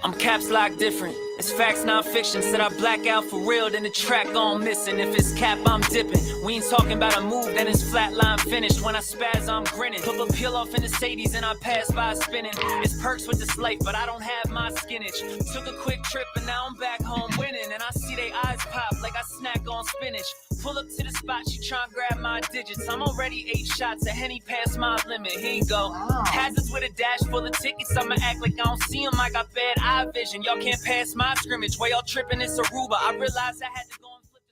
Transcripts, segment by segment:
I'm caps lock different. It's facts, non-fiction. Said I black out for real, then the track gone missing. If it's cap, I'm dipping. We ain't talking about a move, then it's flatline finished. When I spaz, I'm grinning. Put a peel off in the Sadies and I pass by spinning. It's perks with this life, but I don't have my skinnage. Took a quick trip and now I'm back home winning. And I see they eyes pop like I snack on spinach. Pull up to the spot, she tryna grab my digits. I'm already 8 shots, a Henny past my limit. Here you go. Hazards with a dash full of tickets. I'ma act like I don't see them. I got bad eye vision. Y'all can't pass my scrimmage. Way y'all tripping, it's Aruba. I realized I had to go and flip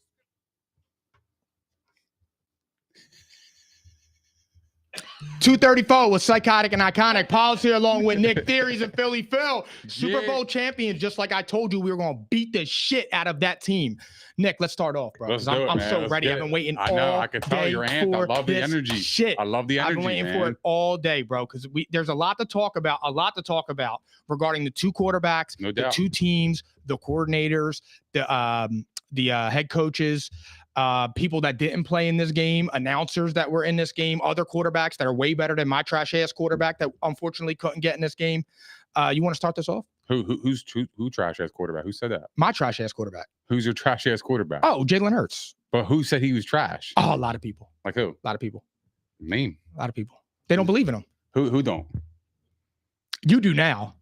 the 234 with Psychotic and Iconic. Paul's here along with Nick Theories and Philly Phil. Super Bowl champions, just like I told you, we were going to beat the shit out of that team. Nick, let's start off, bro. I'm so ready. I've been waiting all day. I know. I can tell you're amped. I love the energy. Shit. I love the energy, I've been waiting for it all day, bro, because there's a lot to talk about regarding the two quarterbacks, the two teams, the coordinators, the head coaches, people that didn't play in this game, announcers that were in this game, other quarterbacks that are way better than my trash-ass quarterback that unfortunately couldn't get in this game. You want to start this off? Who trash-ass quarterback? Who said that? My trash-ass quarterback. Who's your trash-ass quarterback? Oh, Jalen Hurts. But who said he was trash? Oh, a lot of people. Like who? A lot of people. Name. A lot of people. They don't believe in him. Who don't? You do now.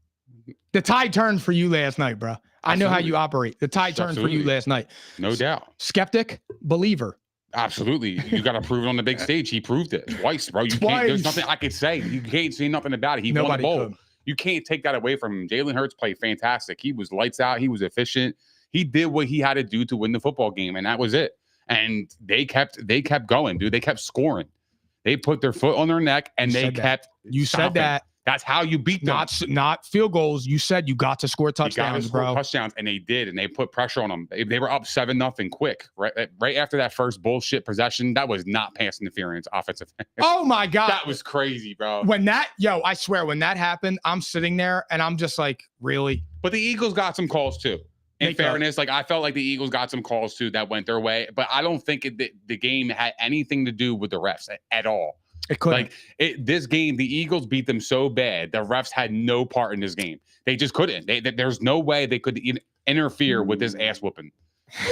The tide turned for you last night, bro. I know how you operate. The tide turned for you last night. No doubt. Skeptic, believer. Absolutely. You got to prove it on the big stage. He proved it twice, bro. There's nothing I could say. You can't say nothing about it. He won the bowl. You can't take that away from him. Jalen Hurts played fantastic. He was lights out. He was efficient. He did what he had to do to win the football game, and that was it. And they kept going, dude. They kept scoring. They put their foot on their neck, and they kept. You said that. That's how you beat them. Not field goals. You said you got to score touchdowns, bro. Touchdowns, and they did, and they put pressure on them. They were up 7-0 quick, right after that first bullshit possession. That was not pass interference, offensive. Oh my god, that was crazy, bro. I swear, when that happened, I'm sitting there and I'm just like, really? But the Eagles got some calls too. In fairness, like I felt like the Eagles got some calls too that went their way, but I don't think the game had anything to do with the refs at all. It couldn't. This game, the Eagles beat them so bad. The refs had no part in this game. They just couldn't. There's no way they could interfere with this ass whooping.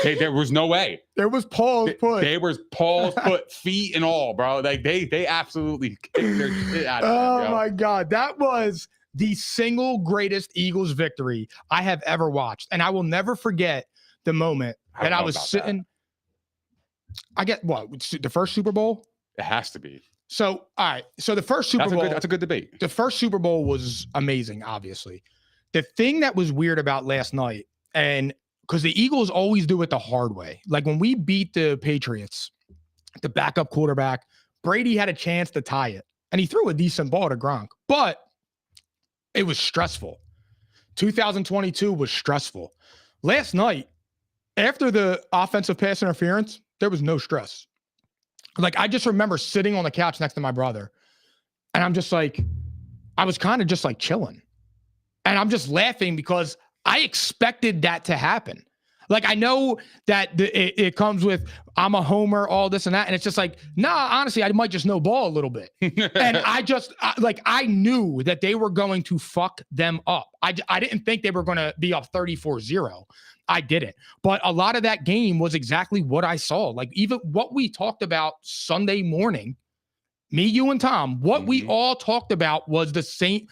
There was no way. There was Paul's foot. There was Paul's foot, feet and all, bro. Like they absolutely kicked their shit out of them. Oh my god, that was the single greatest Eagles victory I have ever watched, and I will never forget the moment that I was sitting. I get what the first Super Bowl. It has to be. So, all right. So the first Super Bowl. That's a good debate. The first Super Bowl was amazing, obviously. The thing that was weird about last night, and because the Eagles always do it the hard way. Like when we beat the Patriots, the backup quarterback, Brady had a chance to tie it. And he threw a decent ball to Gronk. But it was stressful. 2022 was stressful. Last night, after the offensive pass interference, there was no stress. Like, I just remember sitting on the couch next to my brother, and I'm just like, I was kind of just like chilling. And I'm just laughing because I expected that to happen. Like, I know that it comes with, I'm a homer, all this and that. And it's just like, nah, honestly, I might just know ball a little bit. And I knew that they were going to fuck them up. I didn't think they were going to be up 34-0. I didn't. But a lot of that game was exactly what I saw. Like, even what we talked about Sunday morning, me, you, and Tom, what we all talked about was the same.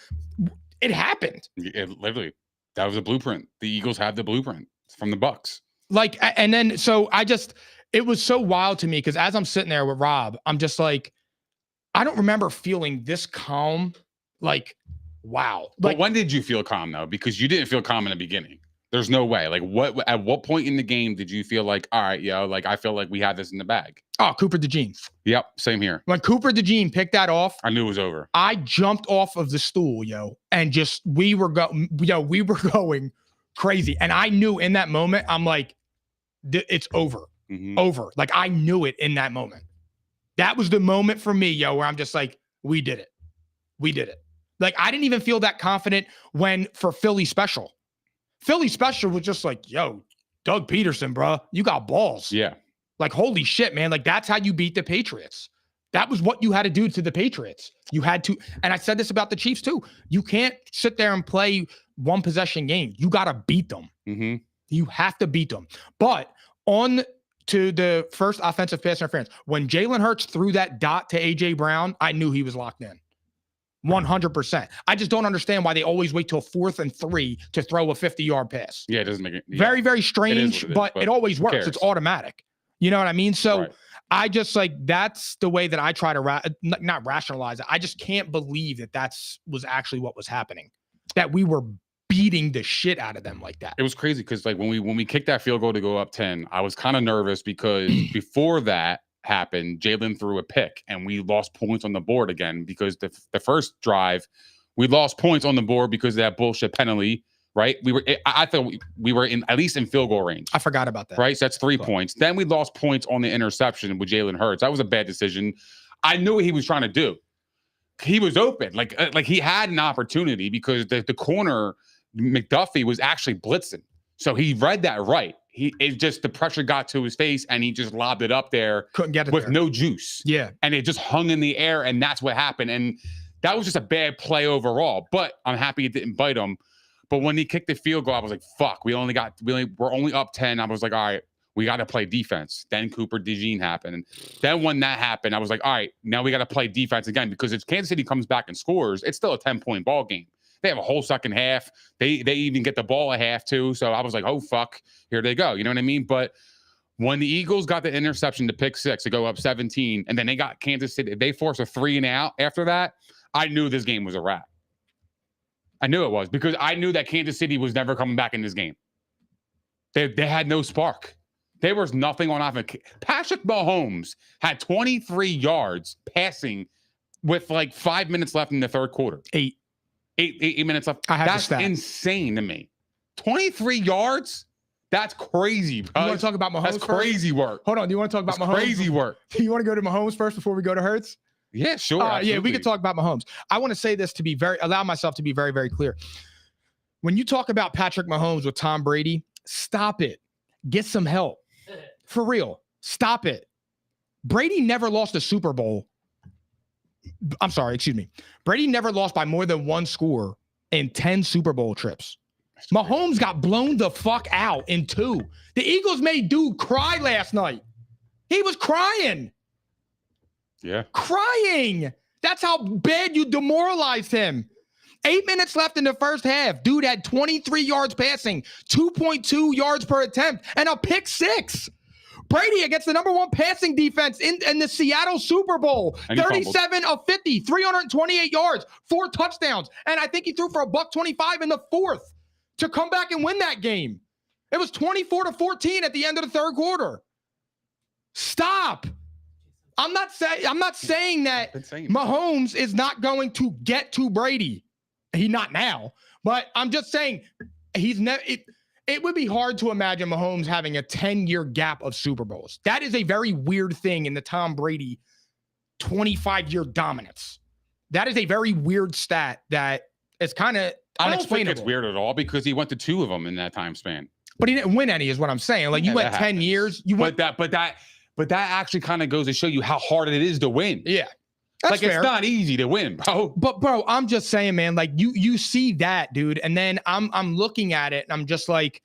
It happened. Literally, that was a blueprint. The Eagles had the blueprint from the Bucks. Like, and then, so it was so wild to me because as I'm sitting there with Rob, I'm just like, I don't remember feeling this calm. Like, wow. But when did you feel calm though? Because you didn't feel calm in the beginning. There's no way. Like, at what point in the game did you feel like, all right, yo, like I feel like we had this in the bag? Oh, Cooper DeJean. Yep, same here. When Cooper DeJean picked that off, I knew it was over. I jumped off of the stool, and just we were going crazy. And I knew in that moment, I'm like, it's over. Over. Like, I knew it in that moment. That was the moment for me, where I'm just like, we did it. We did it. Like, I didn't even feel that confident for Philly Special. Philly Special was just like, yo, Doug Peterson, bro, you got balls. Yeah. Like, holy shit, man. Like, that's how you beat the Patriots. That was what you had to do to the Patriots. You had to, and I said this about the Chiefs too. You can't sit there and play one possession game. You got to beat them. Mm-hmm. You have to beat them. But on to the first offensive pass interference, when Jalen Hurts threw that dot to A.J. Brown, I knew he was locked in. 100%. I just don't understand why they always wait till 4th and 3 to throw a 50-yard pass. Yeah, it doesn't make it. Yeah. Very, very strange, but it always works. It's automatic. You know what I mean? So I just that's the way that I try to not rationalize it. I just can't believe that was actually what was happening, that we were beating the shit out of them like that. It was crazy because when we kicked that field goal to go up 10, I was kind of nervous because before that happened, Jalen threw a pick and we lost points on the board again because the first drive we lost points on the board because of that bullshit penalty. Right, I thought we were at least in field goal range. I forgot about that. Right, so that's 3 points. Then we lost points on the interception with Jalen Hurts. That was a bad decision. I knew what he was trying to do. He was open, like he had an opportunity because the corner McDuffie was actually blitzing, so he read that right. It just the pressure got to his face and he just lobbed it up there. Couldn't get it with there. No juice. Yeah, and it just hung in the air, and that's what happened. And that was just a bad play overall. But I'm happy it didn't bite him. But when he kicked the field goal, I was like, fuck, we're only up 10. I was like, all right, we got to play defense. Then Cooper DeJean happened. And then when that happened, I was like, all right, now we got to play defense again because if Kansas City comes back and scores, it's still a 10-point ball game. They have a whole second half. They even get the ball at half too. So I was like, oh, fuck, here they go. You know what I mean? But when the Eagles got the interception to pick 6 to go up 17, and then they got Kansas City, they forced a 3 and out after that, I knew this game was a wrap. I knew it was because I knew that Kansas City was never coming back in this game. They had no spark. There was nothing on offense. Patrick Mahomes had 23 yards passing with like 5 minutes left in the third quarter. 8 minutes left. That's insane to me. 23 yards? That's crazy, bro. You want to talk about Mahomes That's crazy work. Hold on. Do you want to talk about Mahomes? Crazy work. Do you want to go to Mahomes first before we go to Hurts? Yeah, sure. Yeah, we could talk about Mahomes. I want to say this to allow myself to be very, very clear. When you talk about Patrick Mahomes with Tom Brady, stop it. Get some help. For real. Stop it. Brady never lost a Super Bowl. I'm sorry, excuse me. Brady never lost by more than 1 score in 10 Super Bowl trips. Mahomes got blown the fuck out in 2. The Eagles made dude cry last night. He was crying. Yeah. Crying. That's how bad you demoralized him. 8 minutes left in the first half. Dude had 23 yards passing, 2.2 yards per attempt, and a pick 6. Brady against the number 1 passing defense in the Seattle Super Bowl. 37 of 50, 328 yards, 4 touchdowns. And I think he threw for $125 in the 4th to come back and win that game. It was 24-14 at the end of the third quarter. Stop. I'm not saying that Mahomes is not going to get to Brady. He's not now, but I'm just saying he's never. It would be hard to imagine Mahomes having a 10-year gap of Super Bowls. That is a very weird thing in the Tom Brady 25-year dominance. That is a very weird stat that is kind of unexplainable. I don't think it's weird at all because he went to 2 of them in that time span. But he didn't win any, is what I'm saying. Like you went 10 years. But that actually kind of goes to show you how hard it is to win. Yeah. That's fair. It's not easy to win, bro. But bro, I'm just saying, man, like you see that, dude. And then I'm looking at it and I'm just like,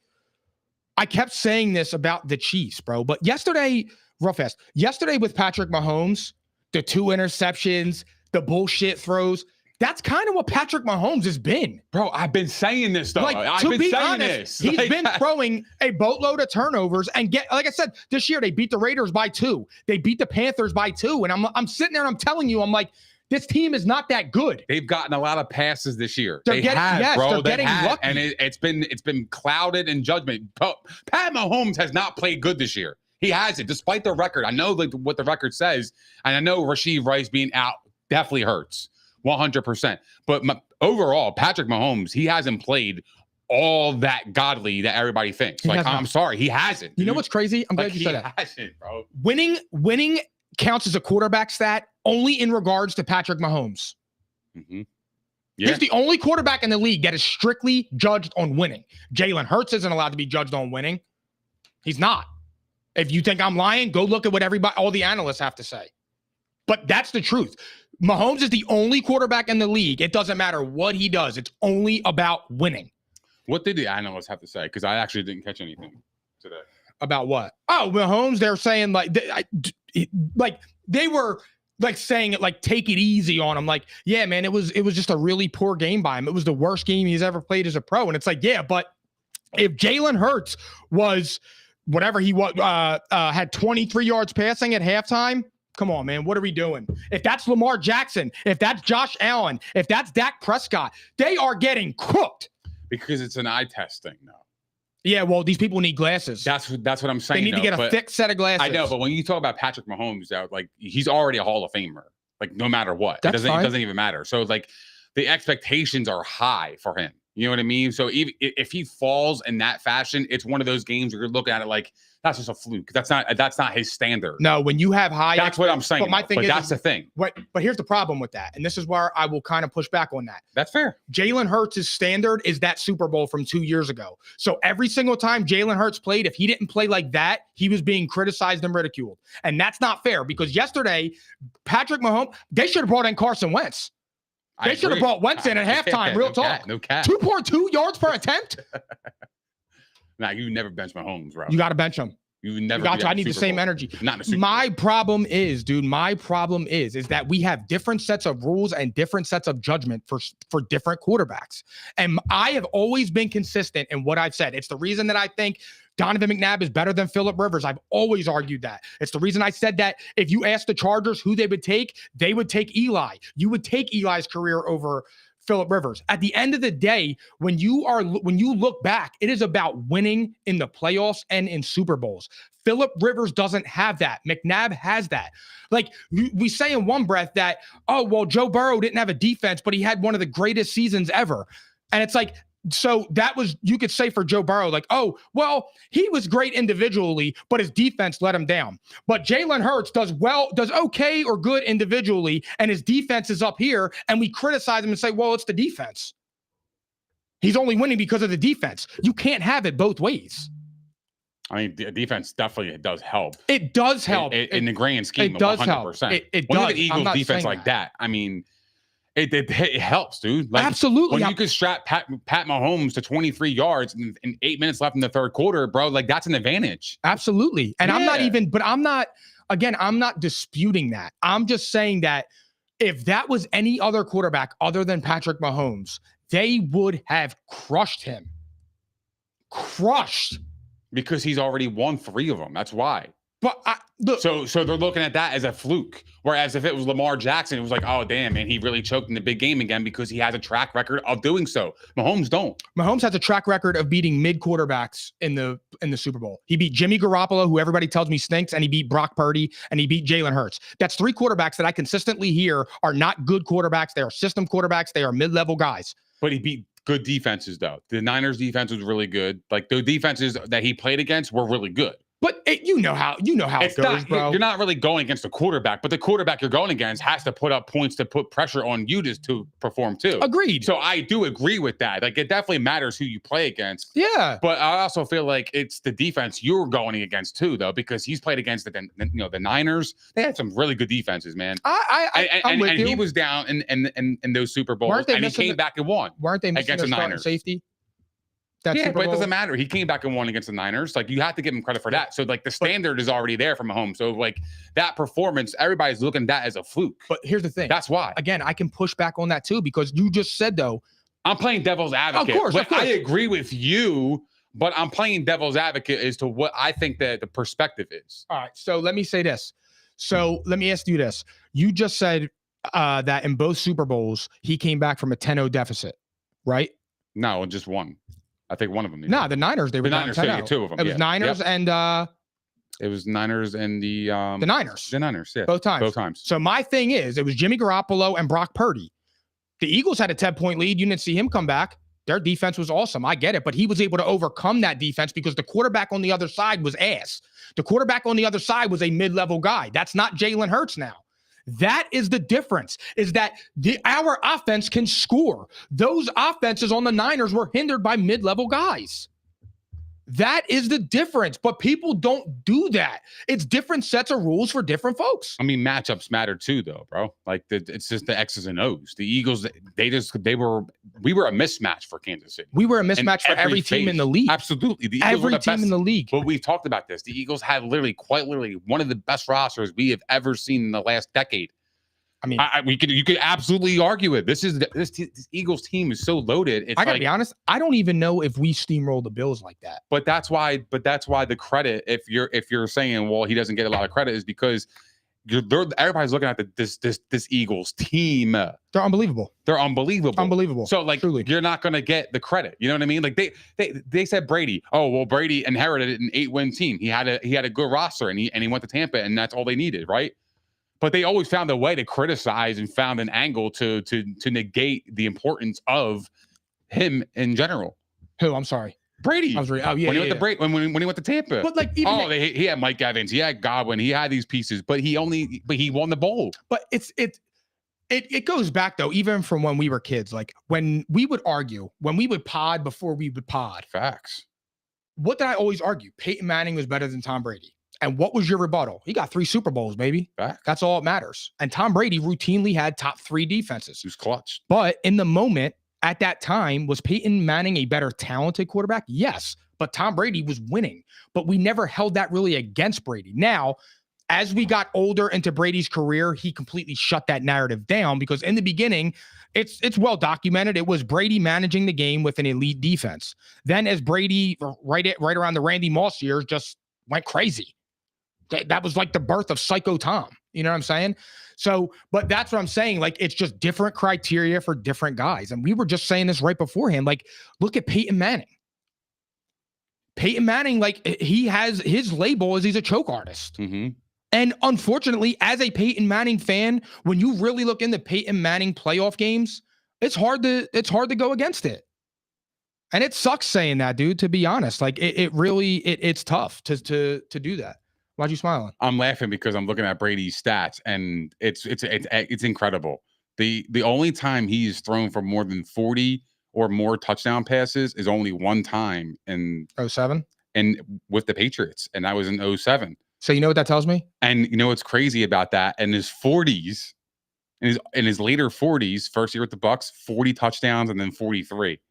I kept saying this about the Chiefs, bro. But yesterday with Patrick Mahomes, the 2 interceptions, the bullshit throws, that's kind of what Patrick Mahomes has been. Bro, I've been saying this, though. Like, to be honest, he's been throwing a boatload of turnovers and like I said, this year they beat the Raiders by 2. They beat the Panthers by 2. And I'm sitting there and I'm telling you, I'm like, this team is not that good. They've gotten a lot of passes this year. They're getting lucky. And it's been clouded in judgment. Pat Mahomes has not played good this year. He hasn't, despite the record. I know what the record says, and I know Rashee Rice being out definitely hurts. 100%. But overall, Patrick Mahomes, he hasn't played all that godly that everybody thinks. I'm sorry, he hasn't. You know what's crazy? I'm glad you said that. He hasn't, bro. Winning counts as a quarterback stat only in regards to Patrick Mahomes. Mm-hmm. Yeah. He's the only quarterback in the league that is strictly judged on winning. Jalen Hurts isn't allowed to be judged on winning. He's not. If you think I'm lying, go look at what all the analysts have to say. But that's the truth. Mahomes is the only quarterback in the league. It doesn't matter what he does. It's only about winning. What did the analysts have to say? Because I actually didn't catch anything today. About what? Oh, Mahomes, they're saying they were like saying it like take it easy on him. Like, yeah, man, it was just a really poor game by him. It was the worst game he's ever played as a pro. And it's like, yeah, but if Jalen Hurts was whatever he was, had 23 yards passing at halftime, come on, man, what are we doing? If that's Lamar Jackson, if that's Josh Allen, if that's Dak Prescott, they are getting cooked. Because it's an eye test thing now. Yeah, well, these people need glasses. That's what I'm saying. They need to get a thick set of glasses. I know, but when you talk about Patrick Mahomes, like he's already a Hall of Famer. Like no matter what, it doesn't even matter. So like the expectations are high for him. You know what I mean? So even if he falls in that fashion, it's one of those games where you're looking at it like that's just a fluke. That's not his standard. No, when you have high, that's what I'm saying. But my thing is, that's the thing. But here's the problem with that, and this is where I will kind of push back on that. That's fair. Jalen Hurts' standard is that Super Bowl from 2 years ago. So every single time Jalen Hurts played, if he didn't play like that, he was being criticized and ridiculed, and that's not fair because yesterday, Patrick Mahomes, they should have brought in Carson Wentz. They should have brought Wentz in at halftime. Real talk. No cap. 2.2 yards per attempt. Nah, you never bench Mahomes, bro. You got to bench him. You never. Got to. I need the same energy. Not in the Super Bowl. My problem is that we have different sets of rules and different sets of judgment for different quarterbacks. And I have always been consistent in what I've said. It's the reason that I think Donovan McNabb is better than Phillip Rivers. I've always argued that. It's the reason I said that if you ask the Chargers who they would take Eli. You would take Eli's career over Phillip Rivers. At the end of the day, when you look back, it is about winning in the playoffs and in Super Bowls. Phillip Rivers doesn't have that. McNabb has that. Like we say in one breath that, oh, well, Joe Burrow didn't have a defense, but he had one of the greatest seasons ever. And it's like, so that was, you could say for Joe Burrow, like, oh, well, he was great individually, but his defense let him down. But Jalen Hurts does okay or good individually, and his defense is up here, and we criticize him and say, well, it's the defense. He's only winning because of the defense. You can't have it both ways. I mean, the defense definitely does help. It does help. In the grand scheme it does 100%. Help. It when does. You have an Eagles defense like that, I mean, it helps, dude. Like, absolutely. When you could strap Pat Mahomes to 23 yards and 8 minutes left in the third quarter, bro, like that's an advantage. Absolutely. And I'm not disputing that. I'm just saying that if that was any other quarterback other than Patrick Mahomes, they would have crushed him. Crushed. Because he's already won 3 of them. That's why. But look, so they're looking at that as a fluke. Whereas if it was Lamar Jackson, it was like, oh damn, man, he really choked in the big game again because he has a track record of doing so. Mahomes don't. Mahomes has a track record of beating mid quarterbacks in the Super Bowl. He beat Jimmy Garoppolo, who everybody tells me stinks, and he beat Brock Purdy, and he beat Jalen Hurts. That's 3 quarterbacks that I consistently hear are not good quarterbacks. They are system quarterbacks. They are mid-level guys. But he beat good defenses though. The Niners defense was really good. Like the defenses that he played against were really good. But you know how it goes, bro. You're not really going against a quarterback, but the quarterback you're going against has to put up points to put pressure on you to perform too. Agreed. So I do agree with that. Like it definitely matters who you play against. Yeah. But I also feel like it's the defense you're going against too, though, because he's played against the Niners. They had some really good defenses, man. I'm with you. He was down in those Super Bowls, and he came back and won. Weren't they missing against the starting Niners safety? But it doesn't matter. He came back and won against the Niners. Like you have to give him credit for that. So like the standard is already there from Mahomes. So like that performance, everybody's looking at that as a fluke. But here's the thing. That's why. Again, I can push back on that too because you just said though. I'm playing devil's advocate. Of course. I agree with you, but I'm playing devil's advocate as to what I think that the perspective is. All right. So let me say this. So let me ask you this. You just said that in both Super Bowls, he came back from a 10-0 deficit, right? No, just one. I think one of them. No, the Niners. They were down 10-0. 2 of them. It was Niners and it was Niners and the Niners. The Niners, yeah. Both times. So my thing is, it was Jimmy Garoppolo and Brock Purdy. The Eagles had a 10-point lead. You didn't see him come back. Their defense was awesome. I get it, but he was able to overcome that defense because the quarterback on the other side was ass. The quarterback on the other side was a mid-level guy. That's not Jalen Hurts now. That is the difference, is that our offense can score. Those offenses on the Niners were hindered by mid-level guys. That is the difference. But people don't do that. It's different sets of rules for different folks. I mean, matchups matter too, though, bro. Like it's just the X's and O's. The Eagles, we were a mismatch for Kansas City. We were a mismatch for every team in the league. Absolutely. The Eagles every were the team best, in the league. But we've talked about this. The Eagles had quite literally one of the best rosters we have ever seen in the last decade. I mean, you could absolutely argue it. This Eagles team is so loaded. I gotta be honest. I don't even know if we steamrolled the Bills like that. But that's why the credit, if you're saying, well, he doesn't get a lot of credit, is because everybody's looking at this Eagles team. They're unbelievable. Unbelievable. So like, truly, you're not gonna get the credit. You know what I mean? Like they said Brady. Oh well, Brady inherited an 8-win team. He had a good roster, and he went to Tampa, and that's all they needed, right? But they always found a way to criticize and found an angle to negate the importance of him in general. Who? I'm sorry. Brady. When he went to Tampa. But like, he had Mike Evans, he had Godwin, he had these pieces, but he won the bowl. But it goes back though, even from when we were kids. Like when we would argue, when we would pod before we would pod. Facts. What did I always argue? Peyton Manning was better than Tom Brady. And what was your rebuttal? He got 3 Super Bowls, baby. Facts. That's all that matters. And Tom Brady routinely had top 3 defenses. He was clutch. But in the moment, at that time, was Peyton Manning a better talented quarterback? Yes. But Tom Brady was winning. But we never held that really against Brady. Now, as we got older into Brady's career, he completely shut that narrative down because in the beginning, it's well documented. It was Brady managing the game with an elite defense. Then as Brady, right around the Randy Moss years, just went crazy. That was like the birth of Psycho Tom. You know what I'm saying? So, but that's what I'm saying. Like, it's just different criteria for different guys. And we were just saying this right beforehand. Like, look at Peyton Manning. Peyton Manning, like, he has his label as he's a choke artist. Mm-hmm. And unfortunately, as a Peyton Manning fan, when you really look into Peyton Manning playoff games, it's hard to go against it. And it sucks saying that, dude, to be honest. Like, it's tough to do that. Why'd you smiling? I'm laughing because I'm looking at Brady's stats, and it's incredible. The only time he's thrown for more than 40 or more touchdown passes is only one time in 07 and with the Patriots, and that was in 07. So you know what that tells me? And you know what's crazy about that? In his 40s, in his later 40s, first year with the Bucks, 40 touchdowns and then 43.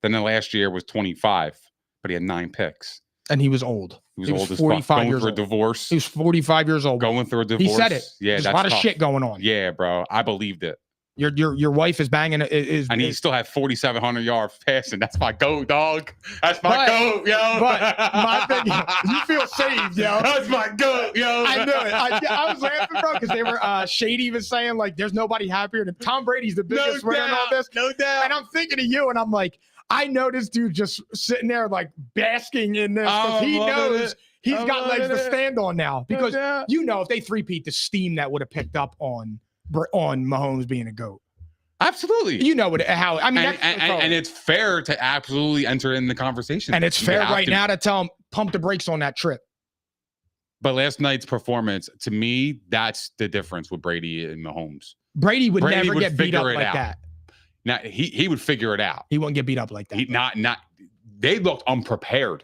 Then the last year was 25, but he had 9 picks. And he was old. He was old as fuck. Going through a divorce. He was 45 years old. Going through a divorce. He said it. Yeah, there's that's a lot tough. of shit going on. Yeah, bro. I believed it. Your wife is banging. And he still had 4,700 yards passing. That's my goat, dog. That's my goat, yo. But my thing, you feel saved, yo. That's my goat, yo. I knew it. I was laughing, bro, because they were Shady was saying like, "There's nobody happier than Tom Brady's the biggest winner in all this." No doubt. And I'm thinking of you, and I'm like, I know this dude just sitting there like basking in this because he knows he's got legs to stand on now. Because you know, if they three-peat, the steam that would have picked up on Mahomes being a GOAT. Absolutely. You know how I mean, and it's fair to absolutely enter in the conversation. And it's fair right now to tell him pump the brakes on that trip. But last night's performance, to me, that's the difference with Brady and Mahomes. Brady would never get beat up like that. Now he would figure it out. He wouldn't get beat up like that. They looked unprepared.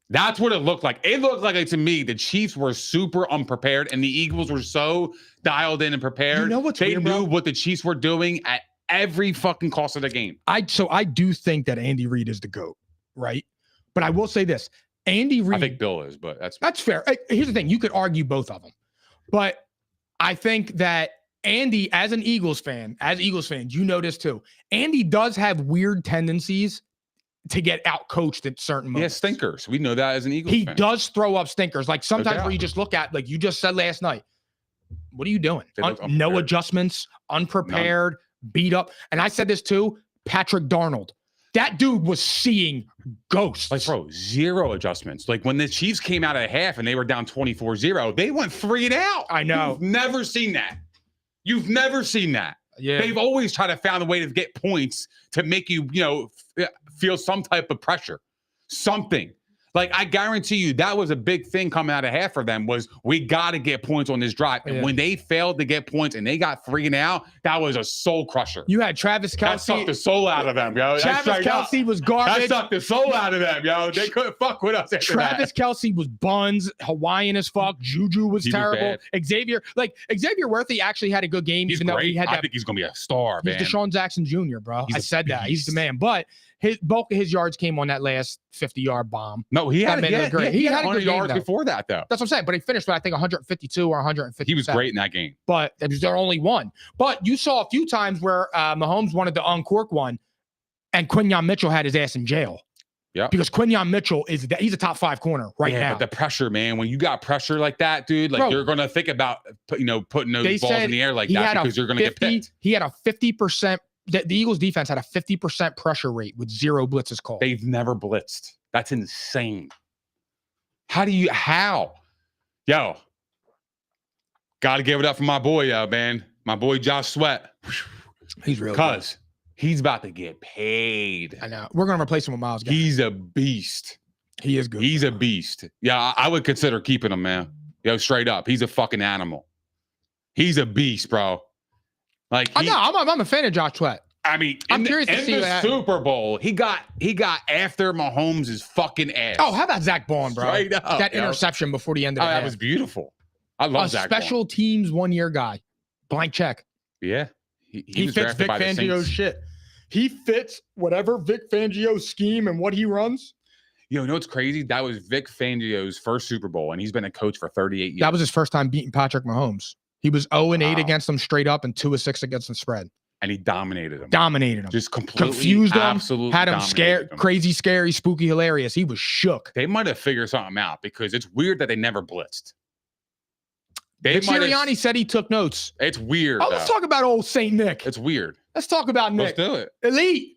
That's what it looked like. It looked like to me the Chiefs were super unprepared and the Eagles were so dialed in and prepared. You know what's they weird, knew bro? what the Chiefs were doing at every fucking cost of the game. I do think that Andy Reid is the GOAT, right? But I will say this. Andy Reid. I think Bill is, but that's fair. Here's the thing. You could argue both of them. But I think that Andy, as Eagles fans, you know this too. Andy does have weird tendencies to get out-coached at certain moments. Yeah, stinkers. We know that as an Eagles fan. He does throw up stinkers. Like sometimes where you just look at, like you just said last night, what are you doing? No adjustments, unprepared, beat up. And I said this too, Patrick Darnold. That dude was seeing ghosts. Like, bro, 0 adjustments. Like when the Chiefs came out at half and they were down 24-0, they went 3 and out. I know. You've never seen that. You've never seen that. Yeah. They've always tried to find a way to get points to make you, feel some type of pressure. Something. Like, I guarantee you that was a big thing coming out of half for them was we got to get points on this drive. And when they failed to get points and they got 3 and out, that was a soul crusher. You had Travis Kelce. That sucked the soul out of them, yo. Travis Kelce was garbage. That sucked the soul out of them, yo. They couldn't fuck with us. Travis Kelce was buns, Hawaiian as fuck. Juju was terrible. Xavier Worthy actually had a good game. He's even great. though he had I think he's going to be a star, man. He's Deshaun Jackson Jr., bro. I said that. He's the man. But bulk of his yards came on that last 50-yard bomb. No, he had 100 yards before that, though. That's what I'm saying. But he finished with, I think, 152 or 150. He was great in that game. But it was their only one. But you saw a few times where Mahomes wanted to uncork one, and Quinyon Mitchell had his ass in jail. Yeah. Because Quinyon Mitchell he's a top 5 corner now. But the pressure, man, when you got pressure like that, dude, like you're going to think about, putting those balls in the air like that because you're going to get picked. He had a 50%. The Eagles defense had a 50% pressure rate with 0 blitzes called. They've never blitzed. That's insane. How? Yo, got to give it up for my boy, man. My boy Josh Sweat. He's real. Because he's about to get paid. I know. We're going to replace him with Miles Garrett. He's a beast. He is good. He's a beast. Yeah, I would consider keeping him, man. Yo, straight up. He's a fucking animal. He's a beast, bro. Like I'm a fan of Josh Sweat. I mean, I'm curious to see the Super Bowl. He got after Mahomes' fucking ass. Oh, how about Zach Bond, bro? Straight up, that interception before the end of the half. That was beautiful. I love Zach Bond. Special teams 1-year guy. Blank check. Yeah. He fits Vic Fangio's shit. He fits whatever Vic Fangio's scheme and what he runs. You know what's crazy? That was Vic Fangio's first Super Bowl, and he's been a coach for 38 years. That was his first time beating Patrick Mahomes. He was 0-8 against them straight up and 2-6 against the spread. And he dominated him. Just completely confused him. Absolutely had him scared, crazy, scary, spooky, hilarious. He was shook. They might have figured something out because it's weird that they never blitzed. Nick Sirianni said he took notes. It's weird. Oh, let's talk about old Saint Nick. It's weird. Let's talk about Nick. Let's do it. Elite.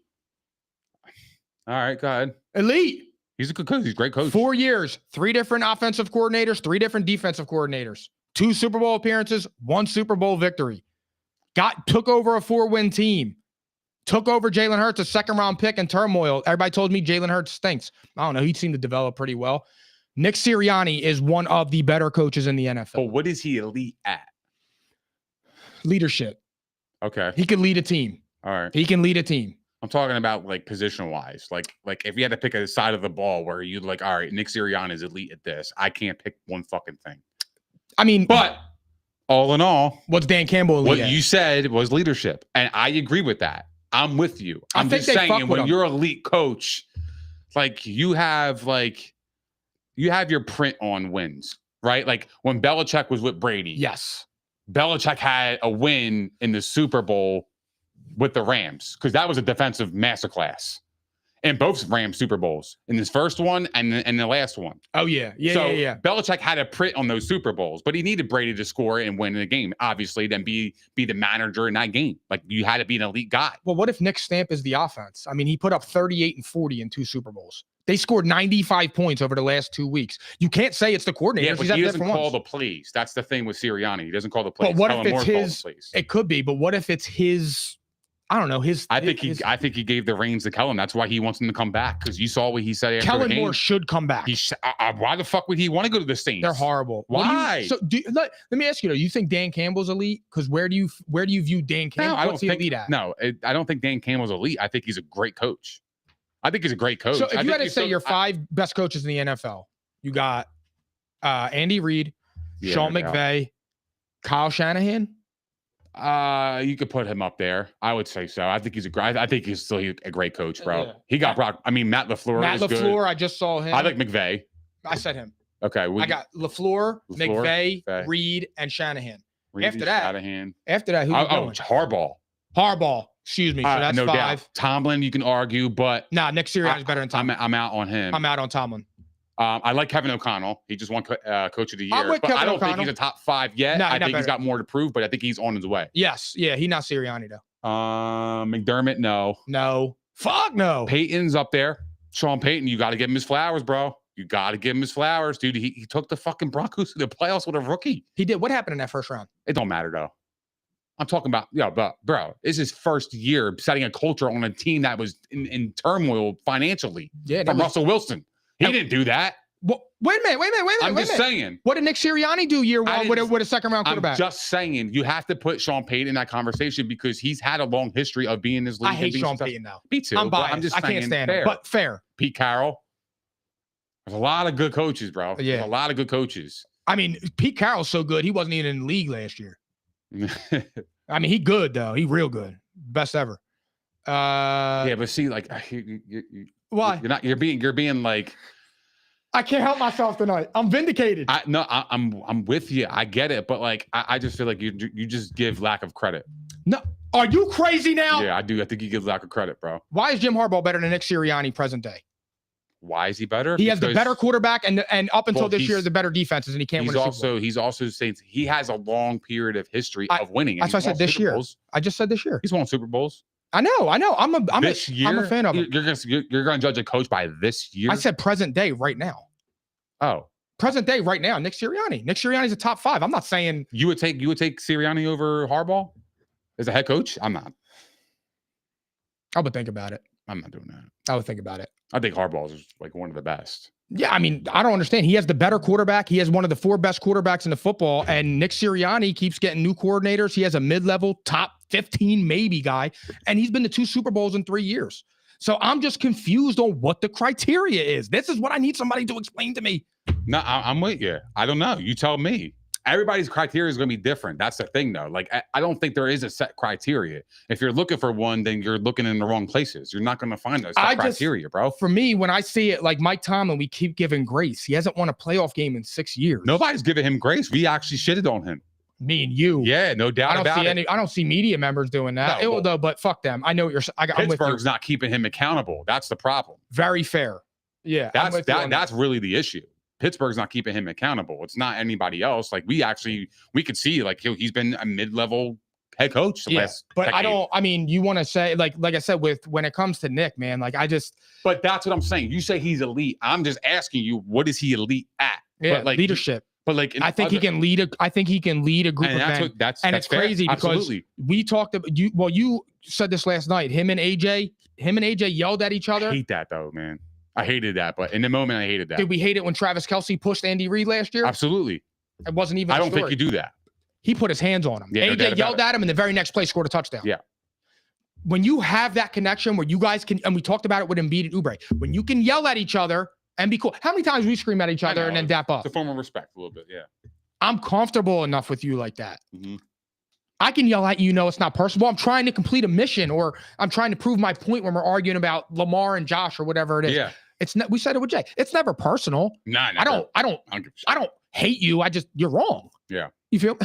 All right, go ahead. Elite. He's a good coach. He's a great coach. 4 years, 3 different offensive coordinators, 3 different defensive coordinators, 2 Super Bowl appearances, 1 Super Bowl victory. Took over a 4-win team. Took over Jalen Hurts, a 2nd-round pick in turmoil. Everybody told me Jalen Hurts stinks. I don't know. He seemed to develop pretty well. Nick Sirianni is one of the better coaches in the NFL. But what is he elite at? Leadership. Okay. He can lead a team. All right. He can lead a team. I'm talking about like position wise. Like if you had to pick a side of the ball where you'd like, all right, Nick Sirianni is elite at this. I can't pick one fucking thing. I mean, but all in all, what's Dan Campbell elite at? You said was leadership. And I agree with that. I'm with you. I'm just saying when you're elite coach, like you have your print on wins, right? Like when Belichick was with Brady. Yes. Belichick had a win in the Super Bowl with the Rams because that was a defensive masterclass in both Rams Super Bowls, in this first one and the last one. Oh, yeah. Yeah. Belichick had a print on those Super Bowls, but he needed Brady to score and win the game, obviously, then be the manager in that game. Like, you had to be an elite guy. Well, what if Nick Stamp is the offense? I mean, he put up 38 and 40 in 2 Super Bowls. They scored 95 points over the last 2 weeks. You can't say it's the coordinator. Yeah, but he doesn't call the plays. That's the thing with Sirianni. He doesn't call the plays. But what if it's his? It could be, but what if it's his? I don't know. I think he gave the reins to Kellen. That's why he wants him to come back, because you saw what he said after the game. Kellen Moore should come back. Why the fuck would he want to go to the Saints? They're horrible. Why? Let me ask you though. You think Dan Campbell's elite? Because where do you view Dan Campbell? What's he elite at? No, I don't think Dan Campbell's elite. I think he's a great coach. I think he's a great coach. So if you had to say your 5 best coaches in the NFL, you got Andy Reid, Sean McVay, Kyle Shanahan. You could put him up there. I would say so. I think he's still a great coach, bro. Yeah. He got Brock. I mean, Matt LaFleur. Matt LaFleur. I just saw him. I like McVay. I said him. Okay. I got LaFleur, McVay, Reid, and Shanahan. After that, who you going? Harbaugh. Excuse me. So that's no 5. Doubt. Tomlin, you can argue, but Nick Sirianni's better than Tomlin. I'm out on him. I'm out on Tomlin. I like Kevin O'Connell. He just won Coach of the Year. I'm with Kevin I don't O'Connell. think he's a top 5 yet. I think he's got more to prove, but I think he's on his way. Yes. Yeah. He's not Sirianni though. McDermott, no. No. Fuck no. Peyton's up there. Sean Payton, you got to give him his flowers, bro. You got to give him his flowers, dude. He took the fucking Broncos to the playoffs with a rookie. He did. What happened in that first round? It don't matter though. I'm talking about, but bro, it's his first year setting a culture on a team that was in turmoil financially. Yeah, from Russell Wilson. He didn't do that. Well, wait a minute. I'm just saying. What did Nick Sirianni do year one with a second round quarterback? I'm just saying you have to put Sean Payton in that conversation because he's had a long history of being in this league. I hate Sean Payton now. Me too. I'm biased. I'm just I can't stand him. But fair. Pete Carroll. There's a lot of good coaches, bro. Yeah. There's a lot of good coaches. I mean, Pete Carroll's so good. He wasn't even in the league last year. I mean, he good though. He real good. Best ever. Yeah, but see, like, why? You're being like. I can't help myself tonight. I'm vindicated. I'm with you. I get it, but like, I just feel like you just give lack of credit. No, are you crazy now? Yeah, I do. I think you give lack of credit, bro. Why is Jim Harbaugh better than Nick Sirianni present day? Why is he better? He has the better quarterback, and up until this year, the better defenses, and he can't win a Super Bowl. He's also saying he has a long period of history of winning. That's why I said this year. I just said this year. He's won Super Bowls. I know. I'm a fan of him. You're going to judge a coach by this year? I said present day right now. Oh. Present day right now, Nick Sirianni. Nick Sirianni's a top 5. I'm not saying you would take Sirianni over Harbaugh as a head coach. I'm not. I would think about it. I'm not doing that. I would think about it. I think Harbaugh is like one of the best. Yeah, I mean, I don't understand. He has the better quarterback. He has one of the 4 best quarterbacks in the football, and Nick Sirianni keeps getting new coordinators. He has a mid-level, top 15 maybe guy, and he's been to 2 Super Bowls in 3 years. So I'm just confused on what the criteria is. This is what I need somebody to explain to me. No, I'm with you. I don't know. You tell me. Everybody's criteria is going to be different. That's the thing, though. Like, I don't think there is a set criteria. If you're looking for one, then you're looking in the wrong places. You're not going to find a set criteria, bro. For me, when I see it, like Mike Tomlin, we keep giving grace. He hasn't won a playoff game in 6 years. Nobody's giving him grace. We actually shitted on him. Me and you. Yeah, no doubt about it. I don't see media members doing that. No, but fuck them. I know what you're saying. Pittsburgh's not keeping him accountable. That's the problem. Very fair. Yeah. That's really the issue. Pittsburgh's not keeping him accountable. It's not anybody else. Like we could see like he's been a mid-level head coach. But I mean, you want to say like I said, when it comes to Nick, man, like but that's what I'm saying. You say he's elite. I'm just asking you, what is he elite at? Yeah, like leadership. But like, I think he can lead a group of men. It's crazy because we talked about you. Well, you said this last night. Him and AJ yelled at each other. I hate that though, man. I hated that, but in the moment, I hated that. Did we hate it when Travis Kelce pushed Andy Reid last year? Absolutely. It wasn't even. I don't think you do that. He put his hands on him. Yeah, AJ yelled at him, and the very next play scored a touchdown. Yeah. When you have that connection where you guys can, and we talked about it with Embiid and Oubre, when you can yell at each other and be cool. How many times we scream at each other and then dap up? It's a form of respect, a little bit. Yeah. I'm comfortable enough with you like that. Mm-hmm. I can yell at you, it's not personal. I'm trying to complete a mission, or I'm trying to prove my point when we're arguing about Lamar and Josh or whatever it is. Yeah. We said it with Jay. It's never personal. Nah, I don't hate you. You're wrong. Yeah. You feel?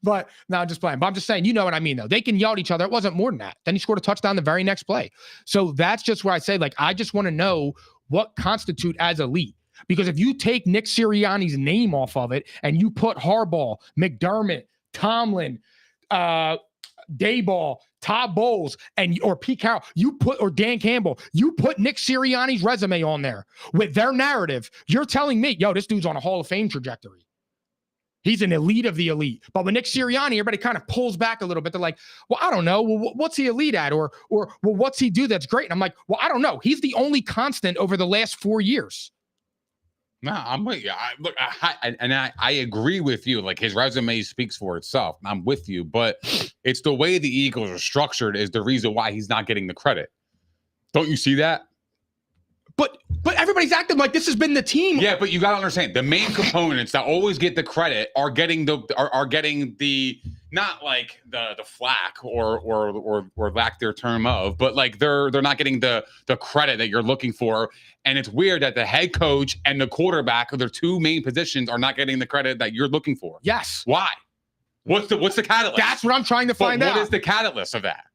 But no, I'm just playing. But I'm just saying, you know what I mean, though. They can yell at each other. It wasn't more than that. Then he scored a touchdown the very next play. So that's just where I say, like, I just want to know what constitute as elite. Because if you take Nick Sirianni's name off of it and you put Harbaugh, McDermott, Tomlin, Dayball, Todd Bowles, or Pete Carroll, or Dan Campbell, you put Nick Sirianni's resume on there with their narrative, you're telling me, this dude's on a Hall of Fame trajectory. He's an elite of the elite. But with Nick Sirianni, everybody kind of pulls back a little bit. They're like, well, I don't know. Well, what's he elite at? Or well, what's he do that's great? And I'm like, well, I don't know. He's the only constant over the last 4 years. No, I'm with you. I agree with you. Like his resume speaks for itself. I'm with you, but it's the way the Eagles are structured is the reason why he's not getting the credit. Don't you see that? But everybody's acting like this has been the team. Yeah, but you gotta understand the main components that always get the credit are getting the not like the flack or lack their term of, but like they're not getting the credit that you're looking for. And it's weird that the head coach and the quarterback, their 2 main positions, are not getting the credit that you're looking for. Yes. Why? What's the catalyst? That's what I'm trying to find out. What is the catalyst of that?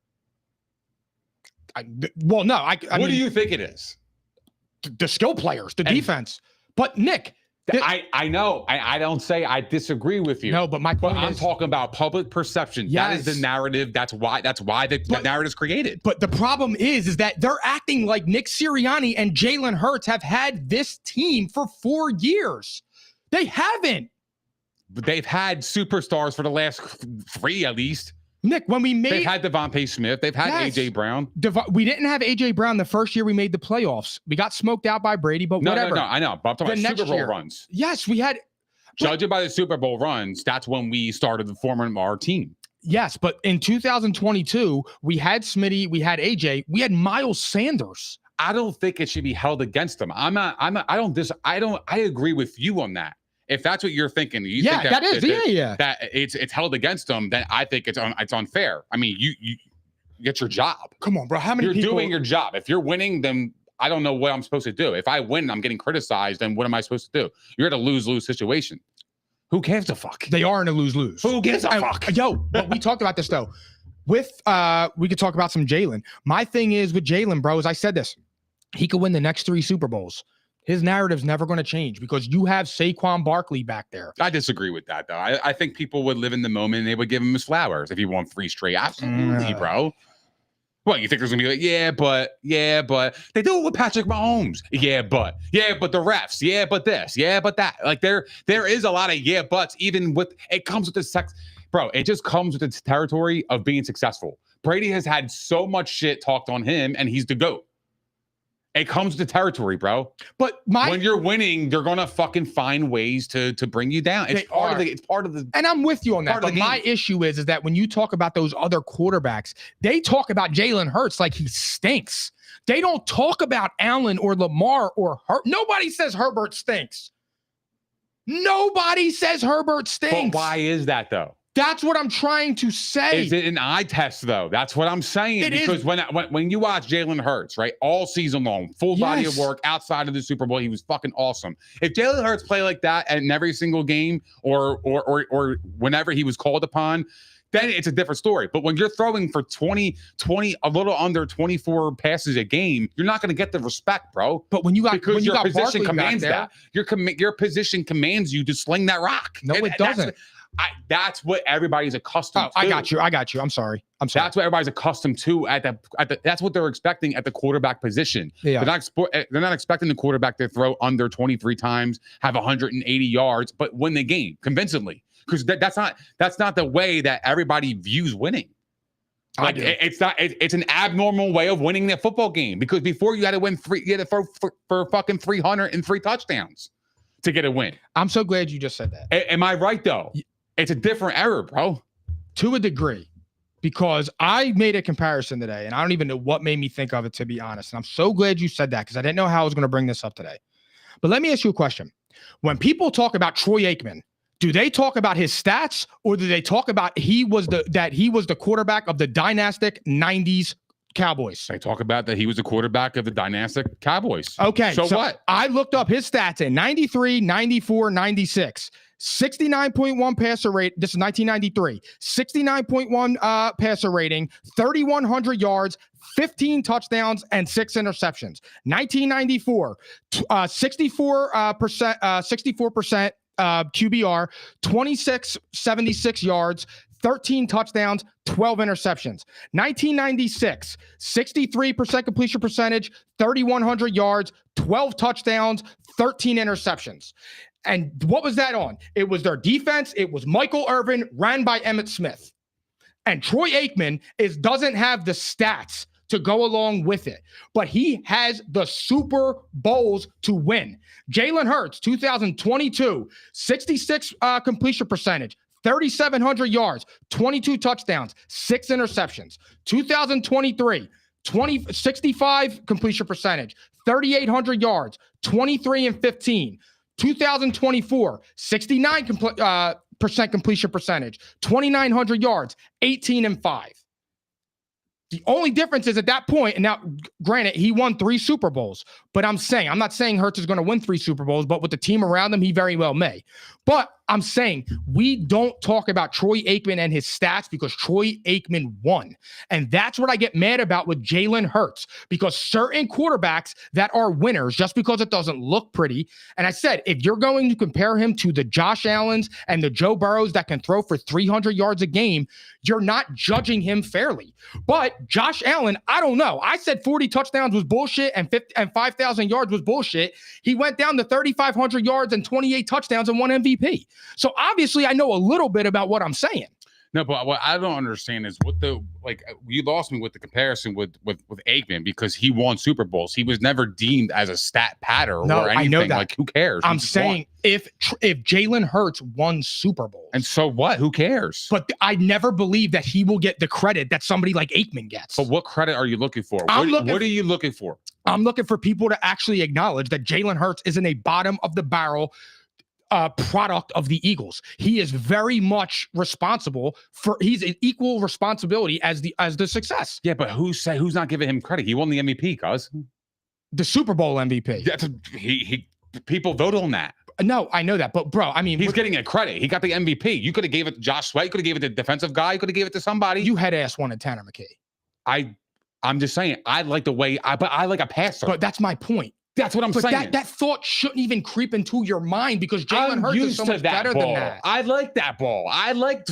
What do you think it is? The skill players, the defense. But Nick, I know. I don't say I disagree with you. No, but my point I'm talking about public perception. Yes. That is the narrative. That's why the narrative is created. But the problem is that they're acting like Nick Sirianni and Jalen Hurts have had this team for 4 years. They haven't. But they've had superstars for the last 3 at least. Nick, when we They've made had Devontae Smith, they've had AJ Brown. We didn't have AJ Brown the first year we made the playoffs. We got smoked out by Brady, but whatever. No, I know. But I'm talking about Super Bowl runs. Yes, we had. Judging by the Super Bowl runs, that's when we started forming our team. Yes, but in 2022, we had Smitty, we had AJ, we had Miles Sanders. I don't think it should be held against them. I agree with you on that. If that's what you're thinking, that it's held against them, then I think it's unfair. I mean, you get your job. Come on, bro. How many you're doing your job? If you're winning, then I don't know what I'm supposed to do. If I win, I'm getting criticized, then what am I supposed to do? You're in a lose-lose situation. Who gives a fuck? They are in a lose-lose. Who gives a fuck? Yo, but we talked about this though. We could talk about some Jalen. My thing is with Jalen, bro, as I said this, he could win the next 3 Super Bowls. His narrative's never going to change because you have Saquon Barkley back there. I disagree with that, though. I think people would live in the moment and they would give him his flowers if he won 3 straight. Absolutely, bro. What, you think there's going to be like, yeah, but they do it with Patrick Mahomes. Yeah, but the refs. Yeah, but this. Yeah, but that. Like there is a lot of yeah, buts, even with, it comes with the sex. Bro, it just comes with the territory of being successful. Brady has had so much shit talked on him and he's the GOAT. It comes with the territory, bro. But when you're winning, they're gonna fucking find ways to bring you down. It's part of the. And I'm with you on that. But my issue is that when you talk about those other quarterbacks, they talk about Jalen Hurts like he stinks. They don't talk about Allen or Lamar or Herbert. Nobody says Herbert stinks. Nobody says Herbert stinks. But why is that though? That's what I'm trying to say. Is it an eye test, though? That's what I'm saying. Because when you watch Jalen Hurts, right, all season long, full body of work outside of the Super Bowl, he was fucking awesome. If Jalen Hurts play like that in every single game or whenever he was called upon, then it's a different story. But when you're throwing for 20, a little under 24 passes a game, you're not going to get the respect, bro. But when you got your position Barkley commands that. Your position commands you to sling that rock. No, it doesn't. That's what everybody's accustomed to. I got you. I'm sorry. That's what everybody's accustomed to at the that's what they're expecting at the quarterback position. Yeah. They're not expecting the quarterback to throw under 23 times, have 180 yards, but win the game convincingly. Because that's not the way that everybody views winning. Like it's an abnormal way of winning the football game. Because before you had to win you had to throw for fucking 303 touchdowns to get a win. I'm so glad you just said that. Am I right though? It's a different era, bro. To a degree, because I made a comparison today, and I don't even know what made me think of it, to be honest. And I'm so glad you said that because I didn't know how I was going to bring this up today. But let me ask you a question. When people talk about Troy Aikman, do they talk about his stats, or do they talk about he was the quarterback of the dynastic 90s Cowboys? They talk about that he was the quarterback of the dynastic Cowboys. Okay. So what? I looked up his stats in 93, 94, 96. 69.1 passer rate. This is 1993. 69.1 passer rating, 3,100 yards, 15 touchdowns, and 6 interceptions. 1994, 64% QBR, 2676 yards, 13 touchdowns, 12 interceptions. 1996, 63% completion percentage, 3,100 yards, 12 touchdowns, 13 interceptions. And what was that on? It was their defense. It was Michael Irvin, ran by Emmitt Smith. And Troy Aikman doesn't have the stats to go along with it, but he has the Super Bowls to win. Jalen Hurts, 2022, 66 completion percentage, 3,700 yards, 22 touchdowns, 6 interceptions. 2023, 65 completion percentage, 3,800 yards, 23 and 15. 2024, 69% completion percentage, 2,900 yards, 18 and 5. The only difference is at that point, and now, granted, he won 3 Super Bowls, but I'm not saying Hurts is going to win 3 Super Bowls, but with the team around him, he very well may. But I'm saying we don't talk about Troy Aikman and his stats because Troy Aikman won. And that's what I get mad about with Jalen Hurts, because certain quarterbacks that are winners, just because it doesn't look pretty. And I said, if you're going to compare him to the Josh Allens and the Joe Burrows that can throw for 300 yards a game, you're not judging him fairly. But Josh Allen, I don't know. I said 40 touchdowns was bullshit and 5,000 yards was bullshit. He went down to 3,500 yards and 28 touchdowns and won MVP. So obviously I know a little bit about what I'm saying. No, but what I don't understand is you lost me with the comparison with Aikman because he won Super Bowls. He was never deemed as a stat patter or anything. I know that. Like, who cares? I'm saying if Jalen Hurts won Super Bowls. And so what? Who cares? But I never believe that he will get the credit that somebody like Aikman gets. But what credit are you looking for? What are you looking for? I'm looking for people to actually acknowledge that Jalen Hurts isn't a bottom of the barrel product of the Eagles. He is very much responsible for. He's an equal responsibility as the success. Yeah, but who's not giving him credit? He won the MVP, cuz the Super Bowl MVP. He people voted on that. No, I know that, but bro, I mean, he's getting a credit. He got the MVP. You could have gave it to Josh Sweat. You could have gave it to the defensive guy. You could have gave it to somebody. You head ass wanted Tanner McKee. I'm just saying. I like the way but I like a passer. But that's my point. That's what I'm saying. That thought shouldn't even creep into your mind because Jalen Hurts is so much better than that. I like that ball. I like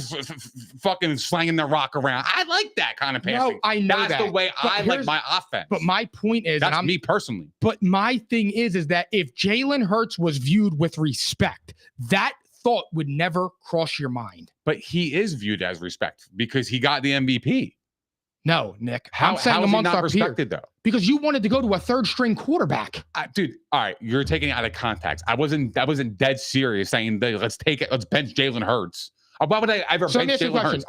fucking slanging the rock around. I like that kind of passing. No, I know that's the way I like my offense. But my point is, that's me personally. But my thing is that if Jalen Hurts was viewed with respect, that thought would never cross your mind. But he is viewed as respect because he got the MVP. No, Nick. I'm saying amongst our respected though. Because you wanted to go to a third string quarterback. Dude, all right, you're taking it out of context. I wasn't dead serious saying that let's bench Jalen Hurts. Why would I ever bench Jalen Hurts?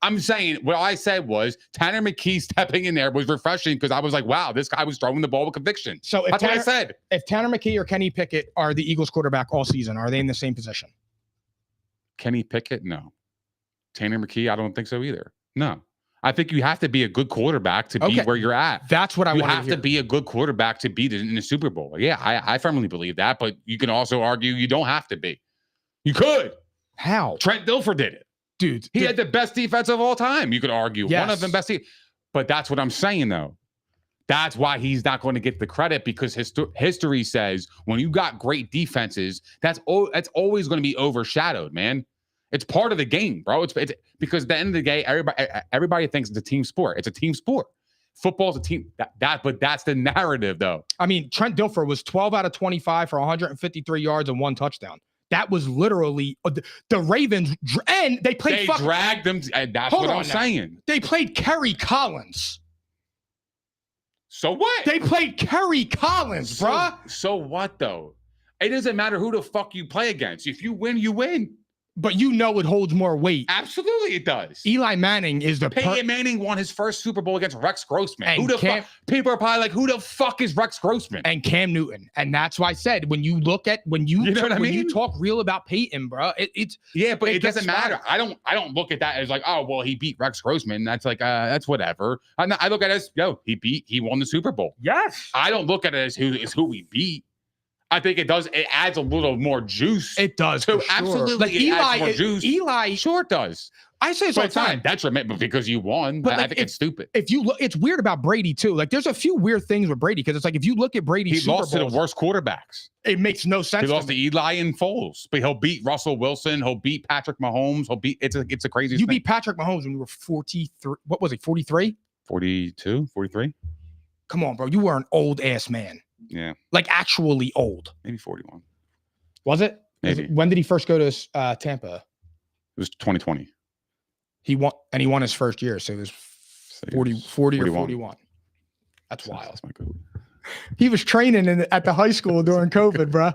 I'm saying what I said was Tanner McKee stepping in there was refreshing because I was like, wow, this guy was throwing the ball with conviction. So that's what I said. If Tanner McKee or Kenny Pickett are the Eagles quarterback all season, are they in the same position? Kenny Pickett? No. Tanner McKee? I don't think so either. No. I think you have to be a good quarterback to be where you're at. That's what I want to hear. You have to be a good quarterback to be in the Super Bowl. Yeah, I firmly believe that, but you can also argue you don't have to be. You could. How? Trent Dilfer did it. Dude. He had the best defense of all time. You could argue. One of the best. But that's what I'm saying, though. That's why he's not going to get the credit because history says when you got great defenses, that's always going to be overshadowed, man. It's part of the game, bro. It's because at the end of the day, everybody thinks it's a team sport. It's a team sport. Football's a team. But that's the narrative, though. I mean, Trent Dilfer was 12 out of 25 for 153 yards and 1 touchdown. That was literally the Ravens, and they played. They dragged them. That's what I'm saying. They played Kerry Collins. So what? They played Kerry Collins, bruh. So what, though? It doesn't matter who the fuck you play against. If you win, you win. But you know it holds more weight. Absolutely it does. Eli Manning is the Peyton Manning won his first Super Bowl against Rex Grossman. Who the fuck? People are probably like, who the fuck is Rex Grossman? And Cam Newton. And that's why I said when you look at when you talk real about Peyton, bro, it's but it doesn't matter. I don't look at that as like, oh well, he beat Rex Grossman. That's like that's whatever. I look at it as he won the Super Bowl. Yes. I don't look at it as who we beat. I think it does. It adds a little more juice. It does. So absolutely, like adds more juice. Eli, sure it does. I say it's all the time. Detriment because you won. But I think it's stupid. If you look, it's weird about Brady too. Like there's a few weird things with Brady because it's like if you look at Brady's Super Bowls, to the worst quarterbacks. It makes no sense. He lost to Eli and Foles, but he'll beat Russell Wilson. He'll beat Patrick Mahomes. He'll beat. It's a crazy. You beat Patrick Mahomes when you were 43. What was it? 43? 42, 43. Come on, bro. You were an old ass man. Yeah. Like actually old. Maybe 41. Was it? Maybe. When did he first go to Tampa? It was 2020. He won his first year. So it was 40 or 41. That's wild. That's my good. He was training at the high school during COVID, bro.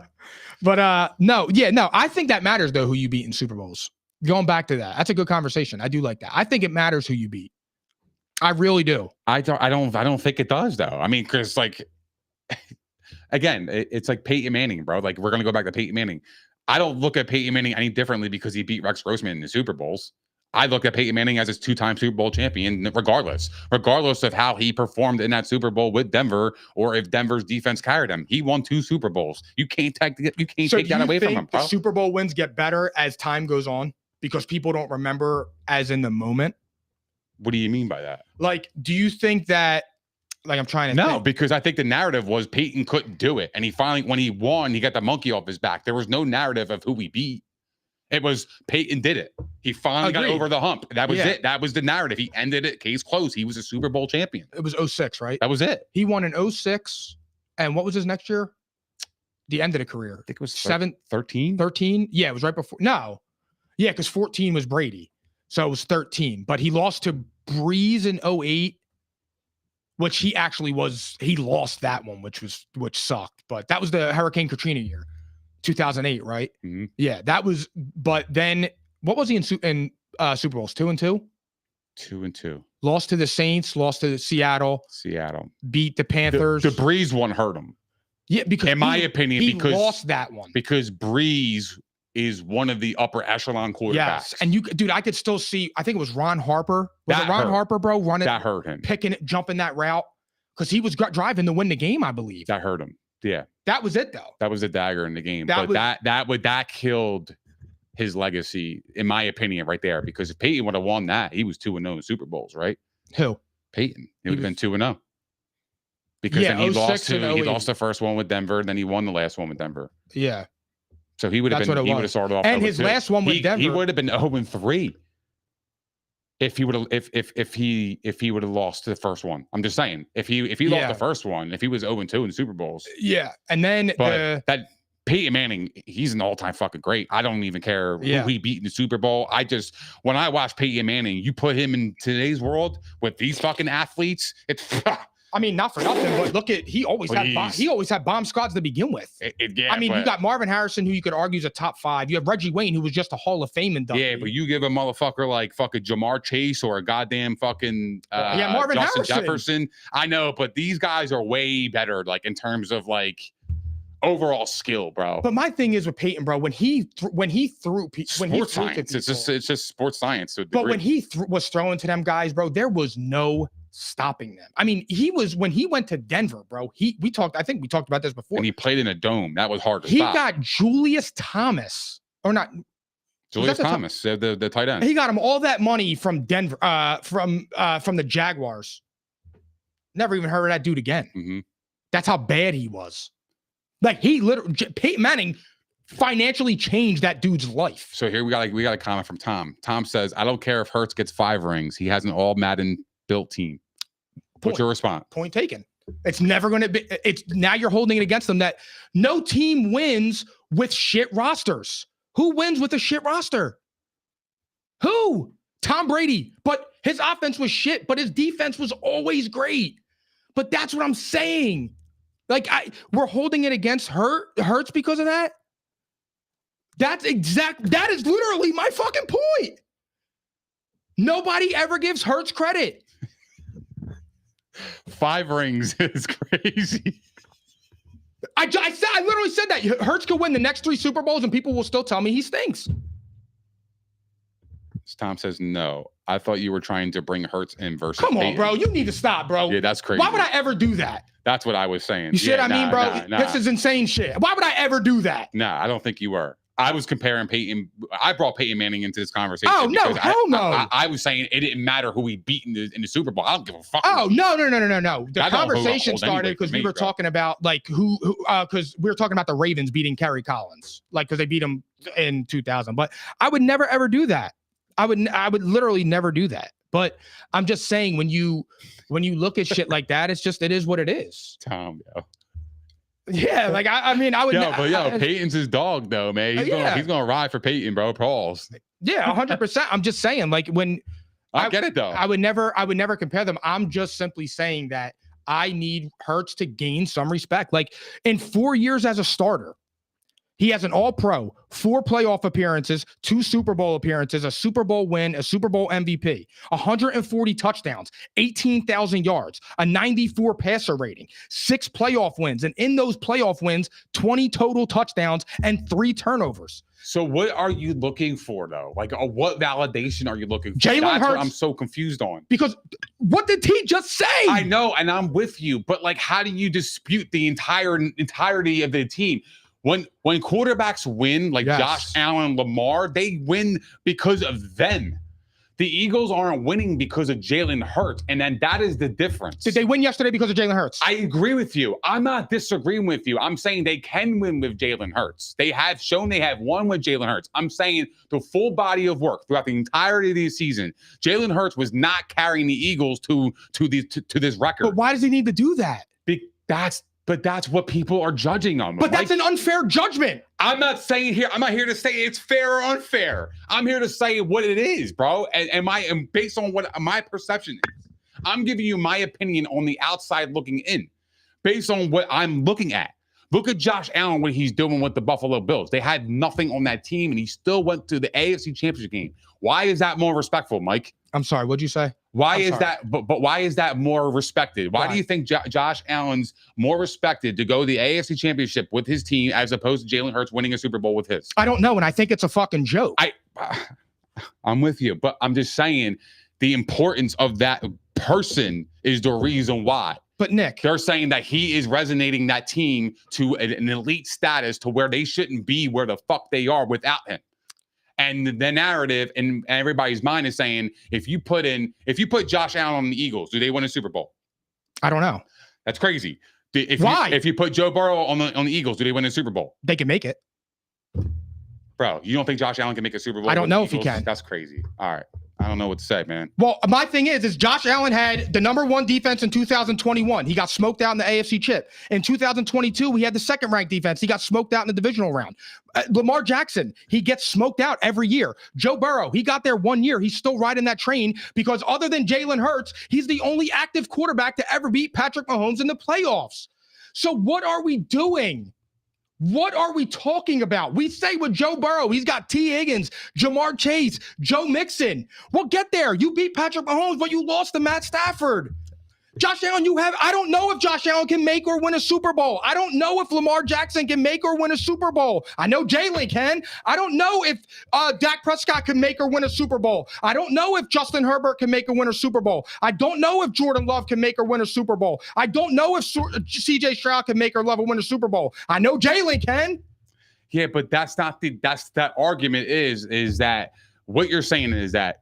But no. I think that matters though, who you beat in Super Bowls. Going back to that. That's a good conversation. I do like that. I think it matters who you beat. I really do. I don't think it does though. I mean, because like again, it's like Peyton Manning, bro. Like we're gonna go back to Peyton Manning. I don't look at Peyton Manning any differently because he beat Rex Grossman in the Super Bowls. I look at Peyton Manning as his 2-time Super Bowl champion, regardless of how he performed in that Super Bowl with Denver or if Denver's defense carried him. He won 2 Super Bowls. You can't take that away from him, bro. The Super Bowl wins get better as time goes on because people don't remember as in the moment. What do you mean by that? Like, do you think that? Like, I'm trying to think. Because I think the narrative was Peyton couldn't do it, and he finally, when he won, he got the monkey off his back. There was no narrative of who we beat. It was Peyton did it. He finally got over the hump. That was it. That was the narrative. He ended it. Case closed. He was a Super Bowl champion. It was 06, right? That was it. He won in 06. And what was his next year? The end of the career. I think it was 13? 13. 13? Yeah, it was right before. No. Yeah, because 14 was Brady. So it was 13. But he lost to Breeze in 08, which he lost that one, which sucked. But that was the Hurricane Katrina year, 2008, right? Mm-hmm. Yeah, that was. But then what was he in Super Bowls? 2-2. 2-2. Lost to the Saints. Lost to Seattle. Beat the Panthers. The Breeze one hurt him. Yeah, because in my opinion, he because lost that one. Because Breeze is one of the upper echelon quarterbacks. Yes, and dude, I could still see. I think it was Ron Harper. Harper, bro? Running that hurt him, picking it, jumping that route because he was driving to win the game. I believe that hurt him. Yeah, that was it though. That was a dagger in the game. That killed his legacy, in my opinion, right there. Because if Peyton would have won that, he was 2-0 in Super Bowls, right? Who? Peyton. He would have been 2-0. Because then he lost the first one with Denver, then he won the last one with Denver. Yeah. So he would have started off. And his last one with Denver, he would have been 0-3 if he would have if he would have lost the first one. I'm just saying, if he lost the first one, if he was 0-2 in the Super Bowls. Yeah. And then that Peyton Manning, he's an all-time fucking great. I don't even care who he beat in the Super Bowl. When I watch Peyton Manning, you put him in today's world with these fucking athletes, it's I mean, not for nothing, but look at he always had bomb squads to begin with. You got Marvin Harrison, who you could argue is a top 5. You have Reggie Wayne, who was just a Hall of Fame inductee. Yeah, but you give a motherfucker like fucking Jamar Chase or a goddamn fucking Marvin Justin Harrison. Jefferson. I know, but these guys are way better, like in terms of like overall skill, bro. But my thing is with Peyton, bro, when he threw sports science, it's just sports science. But when he was throwing to them guys, bro, there was no stopping them. I mean, when he went to Denver, bro, I think we talked about this before. And he played in a dome. That was hard to stop. He got Julius Thomas, or not Julius Thomas, the tight end. He got him all that money from Denver, from the Jaguars. Never even heard of that dude again. Mm-hmm. That's how bad he was. Like Peyton Manning financially changed that dude's life. So here we got a comment from Tom. Tom says, "I don't care if Hurts gets 5 rings. He has an all Madden built team." What's your response? Point taken. It's never going to be. It's now you're holding it against them that no team wins with shit rosters. Who wins with a shit roster? Who? Tom Brady. But his offense was shit, but his defense was always great. But that's what I'm saying. Like we're holding it against Hurts because of that. That is literally my fucking point. Nobody ever gives Hurts credit. 5 rings is crazy. I literally said that Hurts could win the next 3 Super Bowls and people will still tell me he stinks. Tom says no. I thought you were trying to bring Hurts in versus Come on, Peyton. bro. You need to stop, bro. Yeah, that's crazy. Why would I ever do that? That's what I was saying. You see what I mean, bro? This is insane shit. Why would I ever do that? Nah, I don't think you were. I was comparing Peyton. I brought Peyton Manning into this conversation. Oh, no, hell no. I was saying it didn't matter who he beat in the Super Bowl. I don't give a fuck. Oh, no. The conversation started because we were talking about like because we were talking about the Ravens beating Kerry Collins, like because they beat him in 2000. But I would never ever do that. I would literally never do that. But I'm just saying when you look at shit like that, it is what it is. Tom, yo. Yeah, like I mean, I would. Peyton's his dog, though, man. He's gonna ride for Peyton, bro. Pause. Yeah, 100%. I'm just saying, like when I get it though. I would never compare them. I'm just simply saying that I need Hurts to gain some respect. Like in 4 years as a starter, he has an All-Pro, 4 playoff appearances, 2 Super Bowl appearances, a Super Bowl win, a Super Bowl MVP, 140 touchdowns, 18,000 yards, a 94 passer rating, 6 playoff wins, and in those playoff wins, 20 total touchdowns and 3 turnovers. So what are you looking for, though? Like, what validation are you looking for? Jalen Hurts. What I'm so confused on. Because what did he just say? I know, and I'm with you, but like, how do you dispute the entirety of the team? When quarterbacks win, like Josh Allen, Lamar, they win because of them. The Eagles aren't winning because of Jalen Hurts, and then that is the difference. Did they win yesterday because of Jalen Hurts? I agree with you. I'm not disagreeing with you. I'm saying they can win with Jalen Hurts. They have shown they have won with Jalen Hurts. I'm saying the full body of work throughout the entirety of the season, Jalen Hurts was not carrying the Eagles to this record. But why does he need to do that? But that's what people are judging on. But that's an unfair judgment. I'm not here to say it's fair or unfair. I'm here to say what it is, bro. And based on what my perception is. I'm giving you my opinion on the outside looking in, based on what I'm looking at. Look at Josh Allen, what he's doing with the Buffalo Bills. They had nothing on that team, and he still went to the AFC Championship game. Why is that more respectful, Mike? I'm sorry, what'd you say? Why is that? But why is that more respected? Why do you think Josh Allen's more respected to go to the AFC Championship with his team as opposed to Jalen Hurts winning a Super Bowl with his? I don't know, and I think it's a fucking joke. I'm with you, but I'm just saying the importance of that person is the reason why. But Nick, they're saying that he is resonating that team to an elite status to where they shouldn't be where the fuck they are without him. And the narrative in everybody's mind is saying, if you put Josh Allen on the Eagles, do they win a Super Bowl? I don't know. That's crazy. Why? If you put Joe Burrow on the Eagles, do they win a Super Bowl? They can make it. Bro, you don't think Josh Allen can make a Super Bowl? I don't know if he can. That's crazy. All right. I don't know what to say, man. Well, my thing is Josh Allen had the #1 defense in 2021. He got smoked out in the AFC chip. In 2022, he had the second-ranked defense. He got smoked out in the divisional round. Lamar Jackson, he gets smoked out every year. Joe Burrow, he got there 1 year. He's still riding that train because other than Jalen Hurts, he's the only active quarterback to ever beat Patrick Mahomes in the playoffs. So what are we doing? What are we talking about? We say with Joe Burrow, he's got T. Higgins, Jamar Chase, Joe Mixon. Well, get there. You beat Patrick Mahomes, but you lost to Matt Stafford. Josh Allen, I don't know if Josh Allen can make or win a Super Bowl. I don't know if Lamar Jackson can make or win a Super Bowl. I know Jalen can. I don't know if Dak Prescott can make or win a Super Bowl. I don't know if Justin Herbert can make or win a Super Bowl. I don't know if Jordan Love can make or win a Super Bowl. I don't know if CJ Stroud can make or win a Super Bowl. I know Jalen can. Yeah, but that argument is that what you're saying is that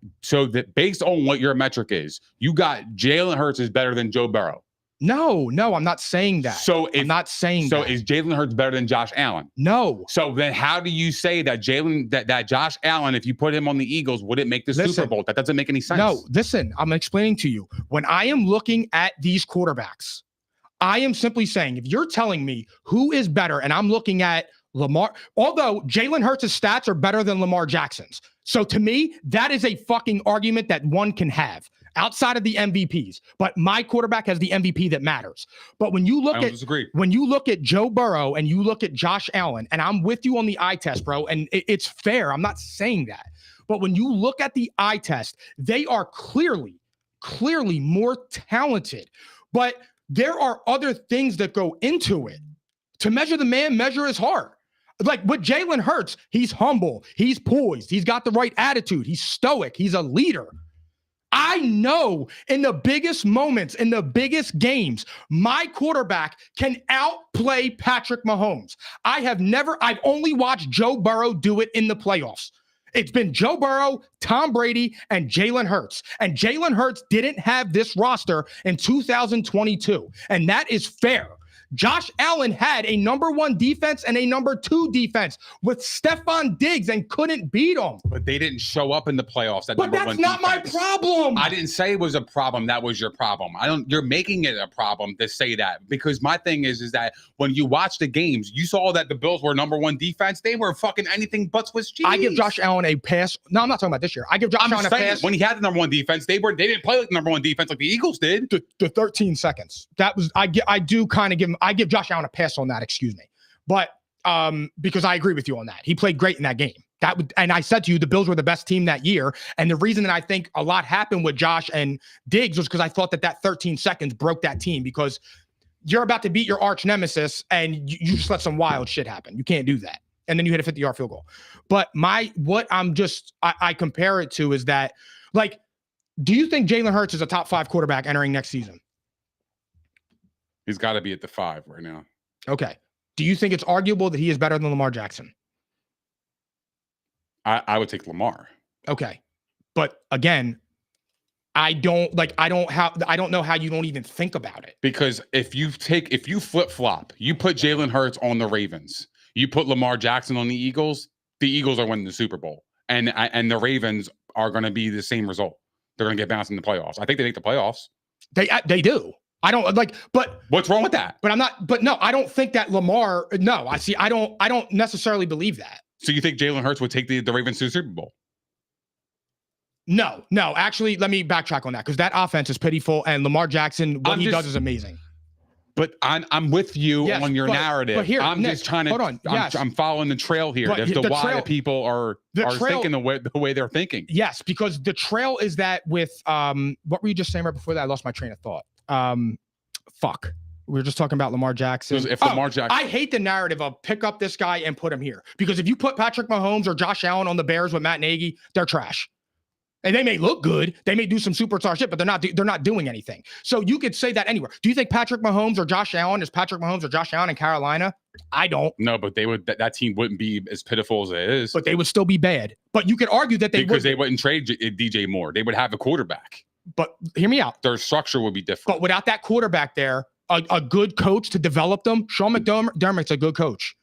based on what your metric is, you got Jalen Hurts is better than Joe Burrow. No, I'm not saying that. I'm not saying that. So is Jalen Hurts better than Josh Allen? No. So then how do you say that that Josh Allen, if you put him on the Eagles, would it make the Super Bowl? That doesn't make any sense. No, listen, I'm explaining to you. When I am looking at these quarterbacks, I am simply saying, if you're telling me who is better, and I'm looking at Lamar, although Jalen Hurts' stats are better than Lamar Jackson's. So to me, that is a fucking argument that one can have outside of the MVPs. But my quarterback has the MVP that matters. But when you look at Joe Burrow and you look at Josh Allen, and I'm with you on the eye test, bro, and it's fair. I'm not saying that. But when you look at the eye test, they are clearly more talented. But there are other things that go into it. To measure the man, measure his heart. Like with Jalen Hurts, he's humble, he's poised, he's got the right attitude, he's stoic, he's a leader. I know in the biggest moments, in the biggest games, my quarterback can outplay Patrick Mahomes. I've only watched Joe Burrow do it in the playoffs. It's been Joe Burrow, Tom Brady, and Jalen Hurts. And Jalen Hurts didn't have this roster in 2022. And that is fair. Josh Allen had a #1 defense and a #2 defense with Stephon Diggs and couldn't beat them. But they didn't show up in the playoffs. But that's not my problem. I didn't say it was a problem. That was your problem. You're making it a problem to say that, because my thing is that when you watch the games, you saw that the Bills were #1 defense. They were fucking anything but Swiss cheese. I give Josh Allen a pass. No, I'm not talking about this year. I give Josh Allen a pass. When he had the #1 defense, they didn't play like #1 defense like the Eagles did. The 13 seconds. That was I give Josh Allen a pass on that, excuse me. But because I agree with you on that. He played great in that game. And I said to you, the Bills were the best team that year. And the reason that I think a lot happened with Josh and Diggs was because I thought that 13 seconds broke that team, because you're about to beat your arch nemesis and you just let some wild shit happen. You can't do that. And then you hit a 50-yard field goal. But I compare it to is that, like, do you think Jalen Hurts is a top 5 quarterback entering next season? He's got to be at the 5 right now. Okay. Do you think it's arguable that he is better than Lamar Jackson? I would take Lamar. Okay. But again, I don't know how you don't even think about it. Because if you flip-flop, you put Jalen Hurts on the Ravens, you put Lamar Jackson on the Eagles are winning the Super Bowl. And the Ravens are going to be the same result. They're going to get bounced in the playoffs. I think they make the playoffs. They do. I don't like, but what's wrong with that? But I don't think that Lamar. No, I don't necessarily believe that. So you think Jalen Hurts would take the Ravens to the Super Bowl? No. Actually, let me backtrack on that because that offense is pitiful, and Lamar Jackson, what he does is amazing. But I'm with you on your narrative. But here, I'm Nick, just trying to. Hold on. I'm following the trail here as to why the people are thinking the way they're thinking. Yes, because the trail is that with what were you just saying right before that? I lost my train of thought. Fuck. We were just talking about Lamar Jackson. Lamar Jackson, I hate the narrative of pick up this guy and put him here because if you put Patrick Mahomes or Josh Allen on the Bears with Matt Nagy, they're trash. And they may look good, they may do some superstar shit, but they're not doing anything. So you could say that anywhere. Do you think Patrick Mahomes or Josh Allen is Patrick Mahomes or Josh Allen in Carolina? I don't. No, but they would. That team wouldn't be as pitiful as it is. But they would still be bad. But you could argue that they wouldn't trade DJ Moore. They would have a quarterback. But hear me out. Their structure would be different. But without that quarterback there, a good coach to develop them. Sean McDermott's a good coach.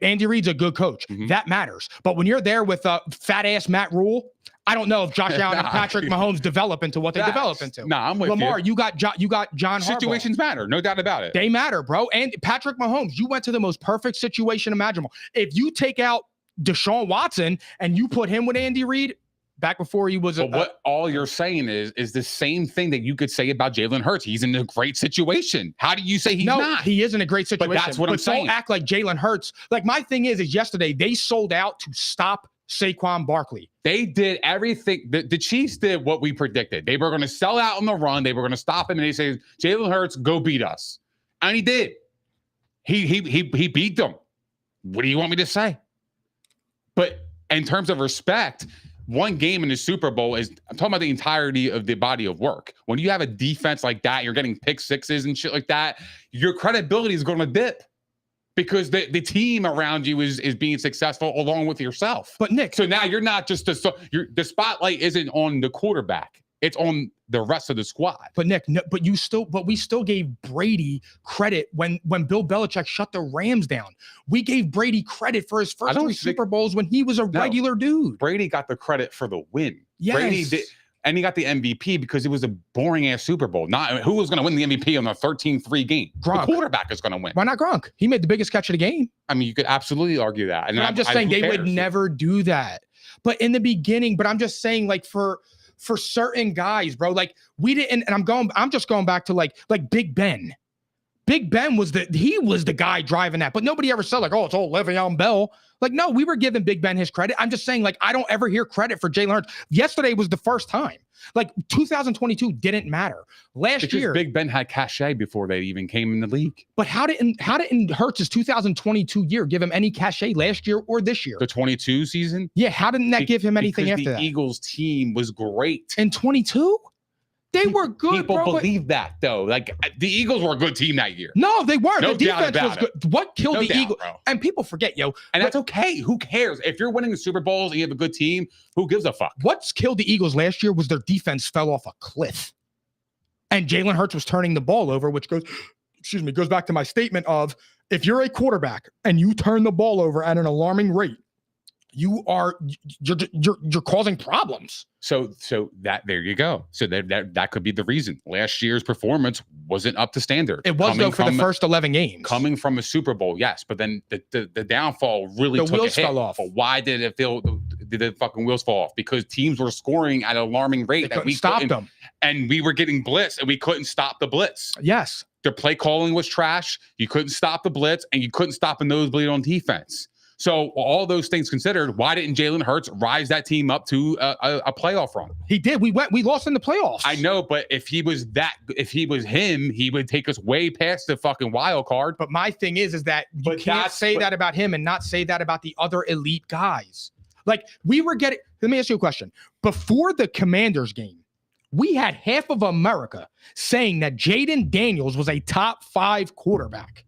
Andy Reid's a good coach. Mm-hmm. That matters. But when you're there with a fat ass Matt Rule, I don't know if Josh Allen and Patrick Mahomes develop into what they develop into. No, I'm with Lamar, you got John Harbaugh. Situations matter, no doubt about it. They matter, bro. And Patrick Mahomes, you went to the most perfect situation imaginable. If you take out Deshaun Watson and you put him with Andy Reid, back before he was. What all you're saying is the same thing that you could say about Jalen Hurts. He's in a great situation. How do you say he's not? He is in a great situation. But that's what I'm saying. Don't act like Jalen Hurts. Like my thing is yesterday they sold out to stop Saquon Barkley. They did everything. The Chiefs did what we predicted. They were going to sell out on the run. They were going to stop him, and they said, "Jalen Hurts, go beat us," and he did. He beat them. What do you want me to say? But in terms of respect, one game in the Super Bowl is, I'm talking about the entirety of the body of work. When you have a defense like that, you're getting pick sixes and shit like that, your credibility is going to dip because the team around you is being successful along with yourself. But Nick, so now you're not just the spotlight isn't on the quarterback. It's on the rest of the squad. But Nick, we still gave Brady credit when Bill Belichick shut the Rams down. We gave Brady credit for his first 3 Super Bowls when he was a regular dude. Brady got the credit for the win. Yes. Brady did, and he got the MVP because it was a boring ass Super Bowl. Not who was going to win the MVP on a 13-3 game. Gronk. The quarterback is going to win. Why not Gronk? He made the biggest catch of the game. I mean, you could absolutely argue that. And I'm just saying they would never do that. But in the beginning, I'm just saying like for certain guys, bro, like we didn't, and I'm just going back to like Big Ben. Big Ben was the guy driving that, but nobody ever said like, oh, it's all Le'Veon Bell. Like, no, we were giving Big Ben his credit. I'm just saying, like, I don't ever hear credit for Jalen Hurts. Yesterday was the first time. Like, 2022 didn't matter. Last year, Big Ben had cachet before they even came in the league. But how didn't Hurts' 2022 year give him any cachet last year or this year? The 22 season? Yeah, how didn't that give him anything after that? The Eagles team was great. In 22? They were good, People believe that, though. Like, the Eagles were a good team that year. No, they weren't. No the defense was good. What killed the Eagles? And people forget, And that's okay. Who cares? If you're winning the Super Bowls and you have a good team, who gives a fuck? What's killed the Eagles last year was their defense fell off a cliff. And Jalen Hurts was turning the ball over, which goes back to my statement of if you're a quarterback and you turn the ball over at an alarming rate, you're causing problems. So that there you go. So that could be the reason. Last year's performance wasn't up to standard. It was though for the first 11 games. Coming from a Super Bowl, yes, but then the downfall really took wheels a hit. fell off. But why did the fucking wheels fall off? Because teams were scoring at an alarming rate that we stopped them, and we were getting blitz and we couldn't stop the blitz. Yes, their play calling was trash. You couldn't stop the blitz, and you couldn't stop a nosebleed on defense. So all those things considered, why didn't Jalen Hurts rise that team up to a playoff run? He did. We lost in the playoffs. I know, but if he was him, he would take us way past the fucking wild card. But my thing is that you can't say that about him and not say that about the other elite guys. Like we were getting. Let me ask you a question. Before the Commanders game, we had half of America saying that Jaden Daniels was a top 5 quarterback.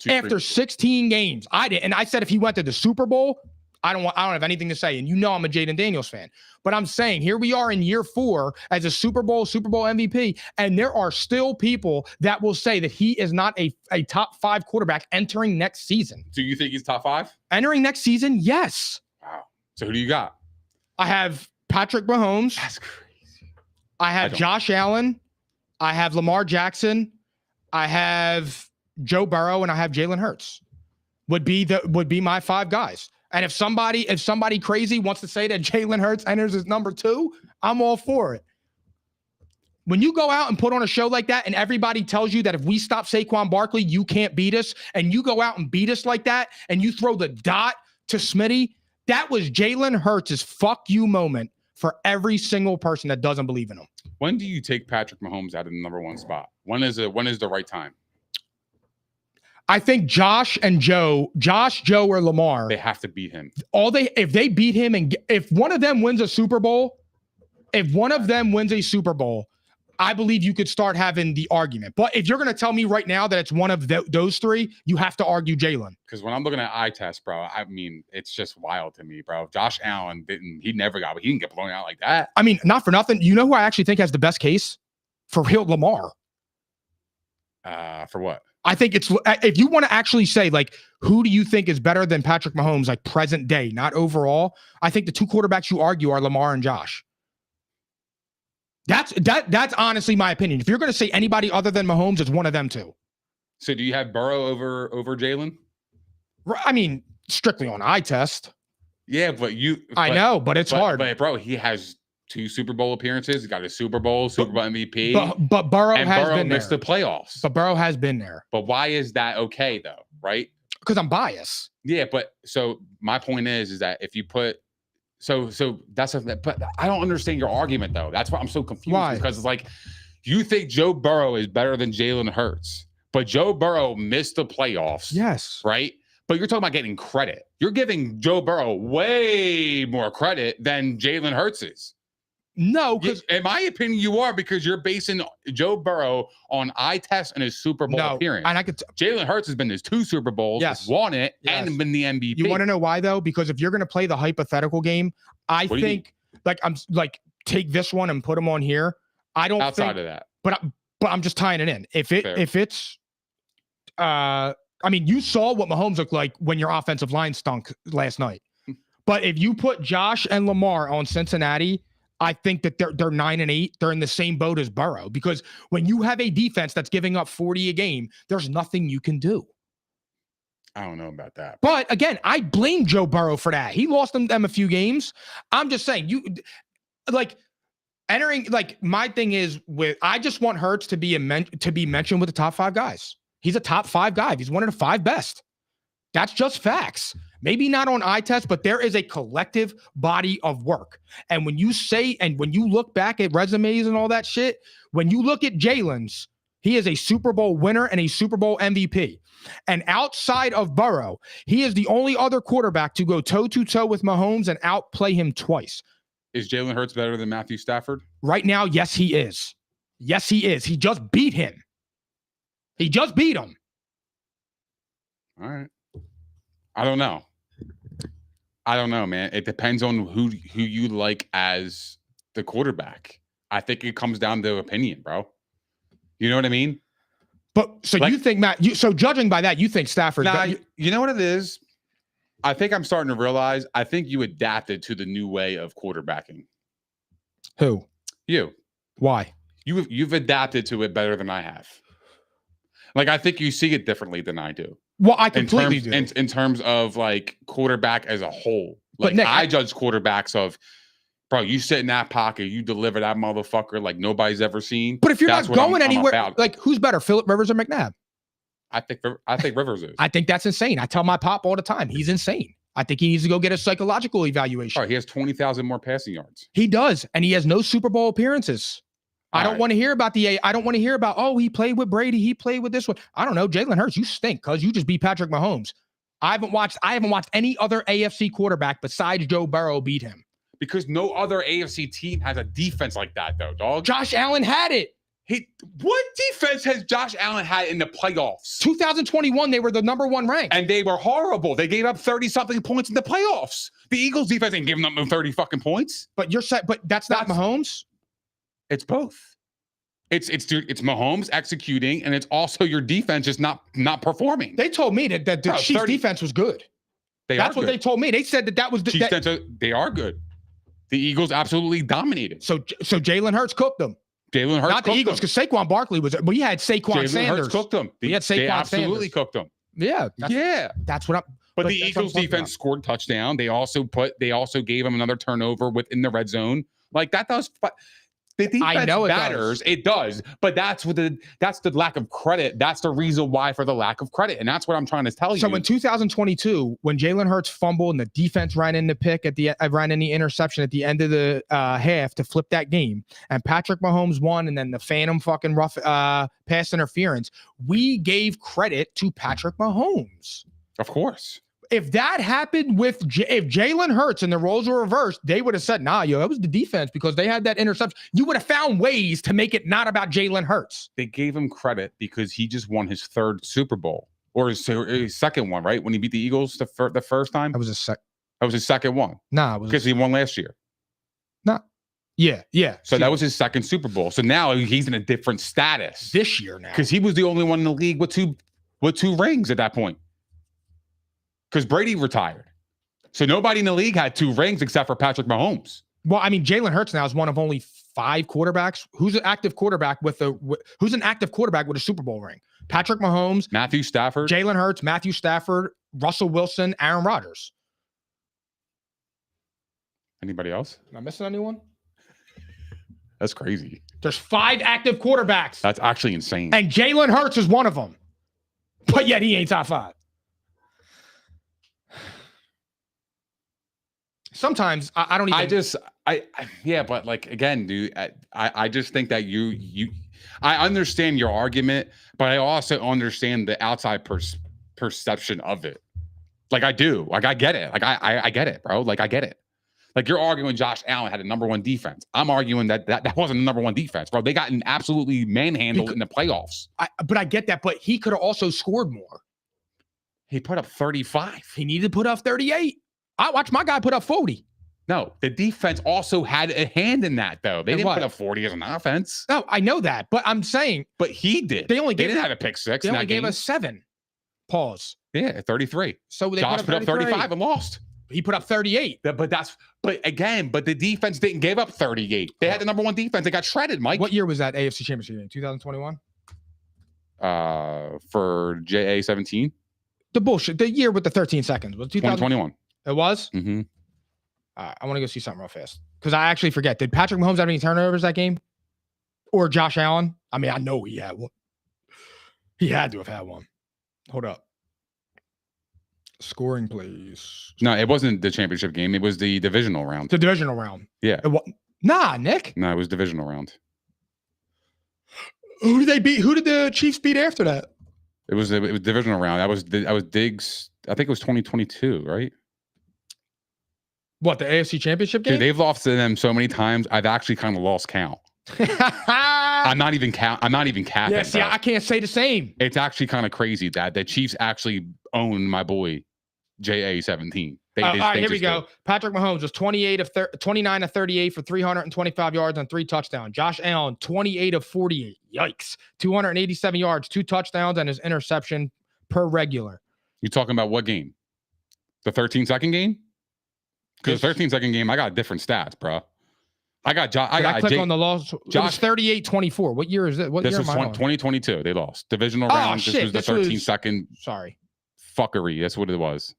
After 16 games, I did, and I said if he went to the Super Bowl, I don't have anything to say. And you know I'm a Jaden Daniels fan, but I'm saying here we are in year 4 as a Super Bowl MVP, and there are still people that will say that he is not a top 5 quarterback entering next season. Do you think he's top 5 entering next season? Yes. Wow. So who do you got? I have Patrick Mahomes. That's crazy. I have Josh Allen, I have Lamar Jackson, I have Joe Burrow, and I have Jalen Hurts. Would be my 5 guys. And if somebody crazy wants to say that Jalen Hurts enters as number 2, I'm all for it. When you go out and put on a show like that and everybody tells you that if we stop Saquon Barkley, you can't beat us, and you go out and beat us like that and you throw the dot to Smitty, that was Jalen Hurts' fuck you moment for every single person that doesn't believe in him. When do you take Patrick Mahomes out of the number 1 spot? When is the right time? I think Josh, Joe, or Lamar, they have to beat him. If they beat him and if one of them wins a Super Bowl, I believe you could start having the argument. But if you're going to tell me right now that it's one of those 3, you have to argue Jalen. Because when I'm looking at eye test, bro, I mean, it's just wild to me, bro. Josh Allen he didn't get blown out like that. I mean, not for nothing. You know who I actually think has the best case? For real, Lamar. For what? I think it's, if you want to actually say, like, who do you think is better than Patrick Mahomes, like present day, not overall? I think the 2 quarterbacks you argue are Lamar and Josh. That's honestly my opinion. If you're going to say anybody other than Mahomes, it's one of them 2. So do you have Burrow over Jalen? I mean, strictly on eye test. Yeah, I know, but it's hard. But bro, he has 2 Super Bowl appearances. He got a Super Bowl MVP. But Burrow missed the playoffs. But Burrow has been there. But why is that okay though? Right? Because I'm biased. Yeah, but so my point is that if you put So but I don't understand your argument though. That's why I'm so confused. Why? Because it's like you think Joe Burrow is better than Jalen Hurts, but Joe Burrow missed the playoffs. Yes. Right? But you're talking about getting credit. You're giving Joe Burrow way more credit than Jalen Hurts is. No, because in my opinion, you are, because you're basing Joe Burrow on eye test and his Super Bowl appearance. And Jalen Hurts has been his 2 Super Bowls, won it, and been the MVP. You want to know why though? Because if you're going to play the hypothetical game, I think take this one and put him on here. I don't outside of that, but I'm just tying it in. If it's I mean, you saw what Mahomes looked like when your offensive line stunk last night. But if you put Josh and Lamar on Cincinnati, I think that they're 9-8. They're in the same boat as Burrow, because when you have a defense that's giving up 40 a game, there's nothing you can do. I don't know about that. But again, I blame Joe Burrow for that. He lost them a few games. I'm just saying, my thing is I just want Hurts to be mentioned with the top 5 guys. He's a top 5 guy. He's one of the 5 best. That's just facts. Maybe not on eye test, but there is a collective body of work. And when you look back at resumes and all that shit, when you look at Jalen's, he is a Super Bowl winner and a Super Bowl MVP. And outside of Burrow, he is the only other quarterback to go toe-to-toe with Mahomes and outplay him twice. Is Jalen Hurts better than Matthew Stafford? Right now, yes, he is. Yes, he is. He just beat him. He just beat him. All right. I don't know. Man. It depends on who you like as the quarterback. I think it comes down to opinion, bro. You know what I mean? But so you think, Matt, so judging by that, you think Stafford. You know what it is? I think I'm starting to realize, I think you adapted to the new way of quarterbacking. Who? You. Why? You've adapted to it better than I have. Like, I think you see it differently than I do. Well, I completely do. In terms of like quarterback as a whole. Like, but Nick, I judge quarterbacks of, bro, you sit in that pocket, you deliver that motherfucker like nobody's ever seen. But if you're not going anywhere, like, who's better, Phillip Rivers or McNabb? I think Rivers is. I think that's insane. I tell my pop all the time, he's insane. I think he needs to go get a psychological evaluation. He has 20,000 more passing yards. He does, and he has no Super Bowl appearances. I don't want to hear about he played with Brady, he played with this one. I don't know. Jalen Hurts, you stink because you just beat Patrick Mahomes. I haven't watched any other AFC quarterback besides Joe Burrow beat him. Because no other AFC team has a defense like that, though, dog. Josh Allen had it. What defense has Josh Allen had in the playoffs? 2021, they were the number 1 ranked. And they were horrible. They gave up 30-something points in the playoffs. The Eagles defense ain't giving up 30 fucking points. But that's not Mahomes? It's both. It's Mahomes executing, and it's also your defense just not performing. They told me that the Chiefs defense was good. That's what they told me. They said that was the Chiefs. They are good. The Eagles absolutely dominated. So Jalen Hurts cooked them. Jalen Hurts not the Eagles, because Saquon Barkley was. We had Saquon Jalen Sanders. Hurts cooked them. We had Saquon They absolutely Sanders. cooked them. Yeah, that's what I'm. But the Eagles defense scored touchdown. They also gave him another turnover within the red zone. Like that does. The defense I know matters. It does. But that's the lack of credit. That's the reason why for the lack of credit. And that's what I'm trying to tell you. So in 2022, when Jalen Hurts fumbled and the defense ran in the interception at the end of the half to flip that game, and Patrick Mahomes won, and then the phantom fucking rough pass interference, we gave credit to Patrick Mahomes. Of course. If that happened if Jalen Hurts and the roles were reversed, they would have said, nah, that was the defense because they had that interception. You would have found ways to make it not about Jalen Hurts. They gave him credit because he just won his third Super Bowl or his second one, right? When he beat the Eagles the first time? That was his second one. Nah, because he won last year. Nah. Yeah. So that was his second Super Bowl. So now he's in a different status. This year now. Because he was the only one in the league with two rings at that point. Because Brady retired. So nobody in the league had 2 rings except for Patrick Mahomes. Well, I mean, Jalen Hurts now is one of only 5 quarterbacks. Who's an active quarterback with a Super Bowl ring? Patrick Mahomes, Matthew Stafford, Jalen Hurts, Matthew Stafford, Russell Wilson, Aaron Rodgers. Anybody else? Am I missing anyone? That's crazy. There's 5 active quarterbacks. That's actually insane. And Jalen Hurts is one of them. But yet he ain't top 5. Sometimes I don't even. But like again, dude, I just think that I understand your argument, but I also understand the outside perception of it. Like I do, like I get it, like I get it, bro. Like I get it. Like you're arguing Josh Allen had a number 1 defense. I'm arguing that wasn't the number 1 defense, bro. They got absolutely manhandled in the playoffs. But I get that, but he could have also scored more. He put up 35. He needed to put up 38. I watched my guy put up 40. No, the defense also had a hand in that, though. They didn't put up 40 as an offense. No, I know that, but I'm saying. But he did. They didn't have a pick 6. They only gave us 7. Pause. Yeah, 33. So they Josh put up 35 and lost. He put up 38. But the defense didn't give up 38. They had the number 1 defense. They got shredded, Mike. What year was that AFC Championship game? 2021? For JA 17. The year with the 13 seconds was 2021. It was? Mm-hmm. I want to go see something real fast because I actually forget. Did Patrick Mahomes have any turnovers that game? Or Josh Allen? I mean, I know he had one. He had to have had one. Hold up. Scoring, please. No, it wasn't the championship game. It was the divisional round. The divisional round. Yeah. Nah, Nick. No, it was divisional round. Who did they beat? Who did the Chiefs beat after that? It was divisional round. That was Diggs. I think it was 2022, right? What, the AFC Championship game? Dude, they've lost to them so many times. I've actually kind of lost count. I'm not even capping. Yeah, see, I can't say the same. It's actually kind of crazy that the Chiefs actually own my boy JA 17. All right, here we go. Patrick Mahomes was 29 of 38 for 325 yards and 3 touchdowns. Josh Allen, 28 of 48. Yikes. 287 yards, 2 touchdowns, and his interception per regular. You talking about what game? The 13-second game? Because the 13-second game, I got different stats, bro. I click on the loss. Josh 38-24. What year is it? What this year was 2022. They lost. Divisional round. Shit, this was the 13-second. Sorry. Fuckery. That's what it was.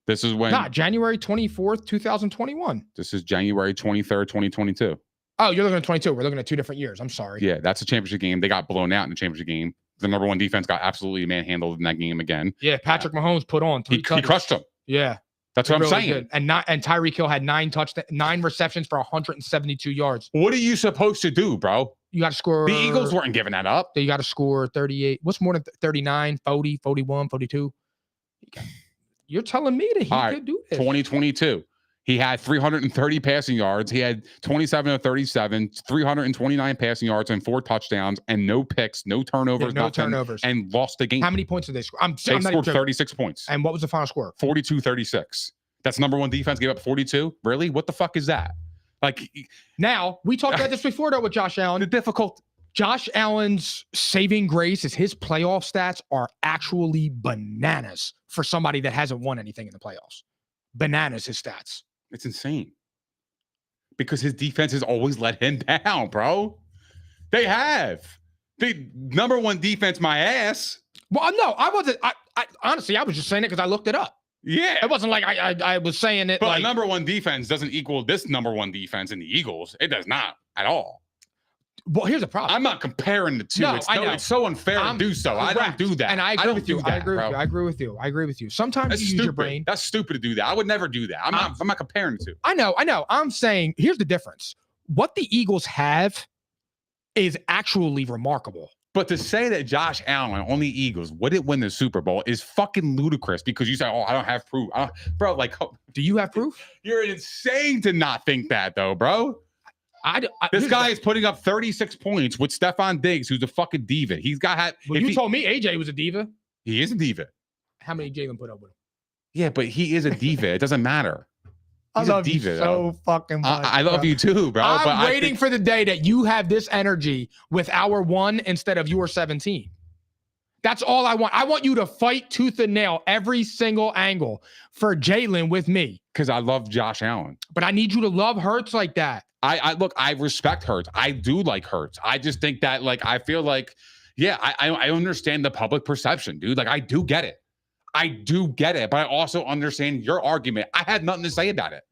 This is when. January 24th, 2021. This is January 23rd, 2022. Oh, you're looking at 22. We're looking at 2 different years. I'm sorry. Yeah, that's a championship game. They got blown out in the championship game. The number 1 defense got absolutely manhandled in that game again. Yeah, Patrick Mahomes put on 3 he crushed them. Yeah. That's what I'm saying. Did. And Tyreek Hill had 9 receptions for 172 yards. What are you supposed to do, bro? You got to score. The Eagles weren't giving that up. You got to score 38. What's more than 39, 40, 41, 42? You're telling me that he could do this. 2022. He had 330 passing yards. He had 27 of 37, 329 passing yards and 4 touchdowns and no picks, no turnovers, turnovers, and lost the game. How many points did they score? They scored 36 points. And what was the final score? 42-36. That's number 1 defense gave up 42. Really? What the fuck is that? Like now we talked about this before though with Josh Allen. The difficult. Josh Allen's saving grace is his playoff stats are actually bananas for somebody that hasn't won anything in the playoffs. Bananas, his stats. It's insane because his defense has always let him down, bro. They have. The number one defense, my ass. Well, no, I wasn't. I honestly, I was just saying it because I looked it up. Yeah. It wasn't like I was saying it. But like, number one defense doesn't equal this number one defense in the Eagles. It does not at all. Well, here's the problem. I'm not comparing the two. No, I know. It's so unfair to do so. Correct. I don't do that. And I agree with you. I agree with you. Sometimes That's you stupid. use your brain. That's stupid to do that. I would never do that. I'm not comparing the two. I know. I'm saying here's the difference. What the Eagles have is actually remarkable. But to say that Josh Allen on the Eagles wouldn't win the Super Bowl is fucking ludicrous because you say, "Oh, I don't have proof." Bro, like, do you have proof? You're insane to not think that, though, bro. This guy is putting up 36 points with Stephon Diggs, who's a fucking diva. He's got. Well, you told me AJ was a diva. He is a diva. How many Jalen put up with him? Yeah, but he is a diva. It doesn't matter. I love you so fucking much. I love you too, bro. I'm waiting for the day that you have this energy with our 1 instead of your 17. That's all I want. I want you to fight tooth and nail every single angle for Jalen with me. Because I love Josh Allen. But I need you to love Hurts like that. Look, I respect Hurts. I do like Hurts. I just think that, like, I feel like, yeah, I understand the public perception, dude. Like, I do get it. But I also understand your argument. I had nothing to say about it.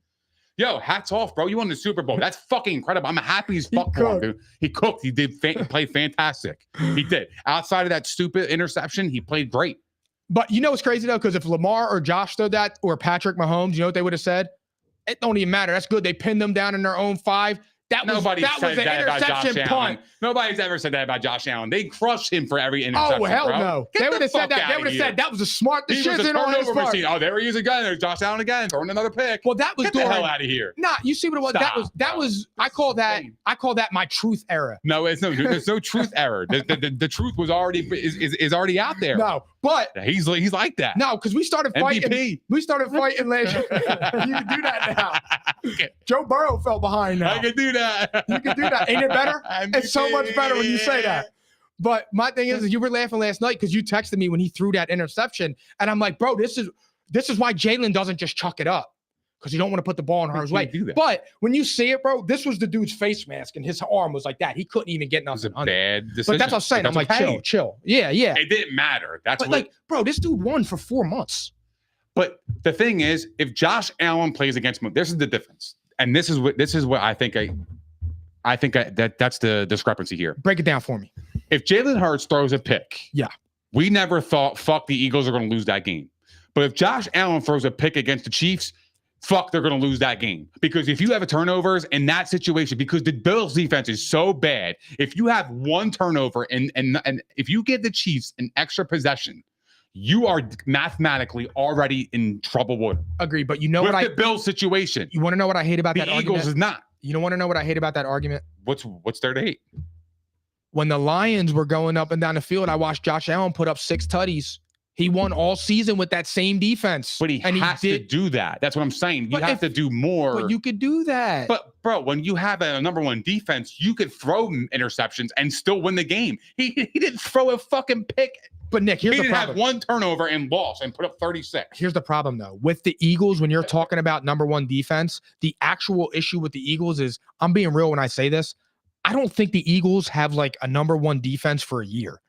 Yo, hats off, bro. You won the Super Bowl. That's fucking incredible. I'm happy as fuck for him, dude. He cooked. He did play fantastic. He did. Outside of that stupid interception, he played great. But you know what's crazy, though? Because if Lamar or Josh did that, or Patrick Mahomes, you know what they would have said? It don't even matter. That's good. They pinned them down in their own 5. Nobody said an that about Josh interception punt. Allen. Nobody's ever said that about Josh Allen. They crushed him for every interception. Oh, hell bro. no. They would have said that. They would have said that was a smart decision on his part. Oh, there he is again. There's Josh Allen again, throwing another pick. Well, that was Get the hell out of here. Nah, you see what it was? Stop, that was I call that my truth era. No, there's no truth error. The truth was already is already out there. No, but he's like that. No, because we started fighting. MVP. We started fighting last year. You can do that now. Okay. Joe Burrow fell behind now. I can do that. You can do that. Ain't it better? It's so much better when you say that. But my thing is you were laughing last night because you texted me when he threw that interception, and I'm like, bro, this is why Jalen doesn't just chuck it up because you don't want to put the ball in harm's way. But when you see it, bro, this was the dude's face mask, and his arm was like that. He couldn't even get nothing. It was a bad decision. But that's what I'm saying. I'm like, chill. Yeah. It didn't matter. Like, bro, this dude won for 4 months. But the thing is, if Josh Allen plays against him, this is the difference. And this is what I think that's the discrepancy here. Break it down for me. If Jalen Hurts throws a pick, yeah, we never thought, fuck, the Eagles are going to lose that game. But if Josh Allen throws a pick against the Chiefs, fuck, they're going to lose that game. Because if you have a turnovers in that situation, because the Bills defense is so bad, if you have one turnover and if you give the Chiefs an extra possession, you are mathematically already in trouble with. Agree, but you know what the Bills situation. You want to know what I hate about that argument? The Eagles is not. You don't want to know what I hate about that argument? What's there to hate? When the Lions were going up and down the field, I watched Josh Allen put up 6 tutties. He won all season with that same defense. But he has to do that. That's what I'm saying. You have to do more. But you could do that. But, bro, when you have a number one defense, you could throw interceptions and still win the game. He didn't throw a fucking pick. But, Nick, here's the problem. He didn't have one turnover and lost and put up 36. Here's the problem, though. With the Eagles, when you're talking about number one defense, the actual issue with the Eagles is, I'm being real when I say this, I don't think the Eagles have like a number one defense for a year.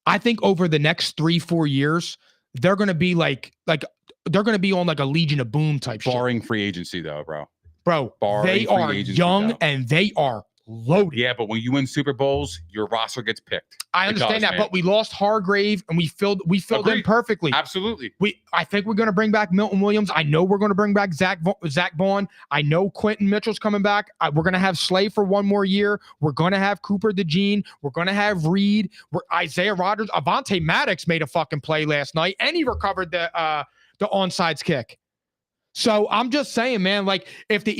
I think over the next 3-4 years, they're going to be like they're going to be on like a Legion of Boom type shit. Barring free agency, though, bro. Bro, they are young and they are loaded. Yeah, but when you win Super Bowls, your roster gets picked. I understand that, but we lost Hargrave and we filled in perfectly. Absolutely. I think we're going to bring back Milton Williams. I know we're going to bring back Zach Vaughn. I know Quentin Mitchell's coming back. We're going to have Slay for 1 more year. We're going to have Cooper DeJean. We're going to have Reed. Isaiah Rodgers. Avonte Maddox made a fucking play last night and he recovered the onside kick. So I'm just saying, man, like if the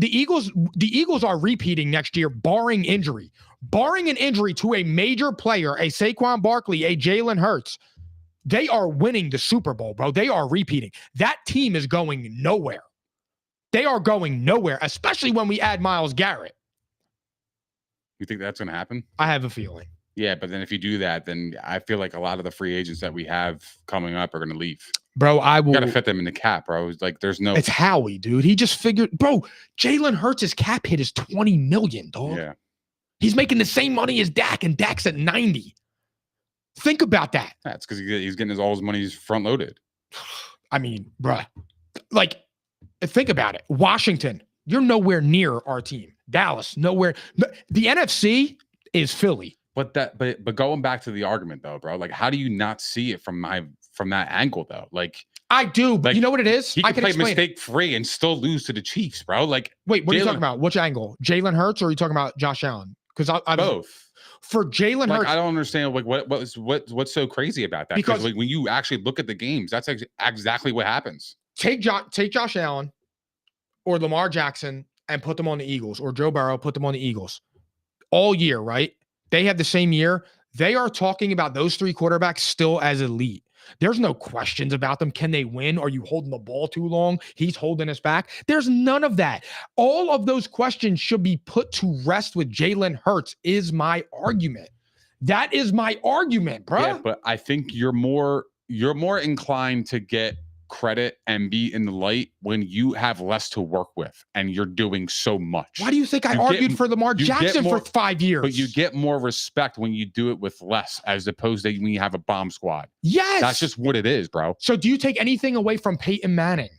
Eagles are repeating next year, barring an injury to a major player, a Saquon Barkley, a Jalen Hurts, they are winning the Super Bowl, bro. They are repeating. That team is going nowhere. They are going nowhere, especially when we add Myles Garrett. You think that's going to happen? I have a feeling. Yeah, but then if you do that, then I feel like a lot of the free agents that we have coming up are going to leave. Bro, I will. You got to fit them in the cap, bro. Like, there's no. It's Howie, dude. He just figured, bro. Jalen Hurts' cap hit is $20 million, dog. Yeah. He's making the same money as Dak, and Dak's at 90. Think about that. That's because he's getting all his money front loaded. I mean, bruh, like, think about it. Washington, you're nowhere near our team. Dallas, nowhere. The NFC is Philly. But going back to the argument though, bro, like, how do you not see it from that angle though? Like, I do, but like, you know what it is? He can play mistake free and still lose to the Chiefs, bro. Like, wait, what are you talking about? Which angle? Jalen Hurts, or are you talking about Josh Allen? Because I both. For Jalen Hurts, I don't understand like what's so crazy about that. Because like when you actually look at the games, that's exactly what happens. Take Josh Allen or Lamar Jackson and put them on the Eagles, or Joe Burrow, put them on the Eagles all year, right? They have the same year. They are talking about those three quarterbacks still as elite. There's no questions about them. Can they win? Are you holding the ball too long? He's holding us back. There's none of that. All of those questions should be put to rest with Jalen Hurts is my argument. That is my argument, bro. Yeah, but I think you're more inclined to get credit and be in the light when you have less to work with and you're doing so much. Why do you think I argued for Lamar Jackson for 5 years? But you get more respect when you do it with less, as opposed to when you have a bomb squad. Yes. That's just what it is, bro. So do you take anything away from Peyton Manning?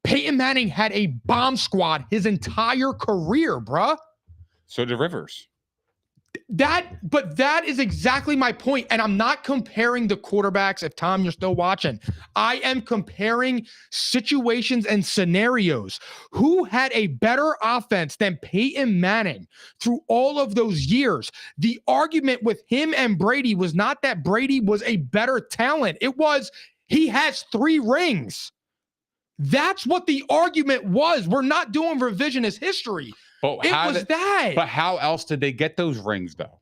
Peyton Manning had a bomb squad his entire career, bro. So did Rivers. But that is exactly my point. And I'm not comparing the quarterbacks. If Tom, you're still watching, I am comparing situations and scenarios. Who had a better offense than Peyton Manning through all of those years? The argument with him and Brady was not that Brady was a better talent. It was he has 3 rings. That's what the argument was. We're not doing revisionist history. But how else did they get those rings, though?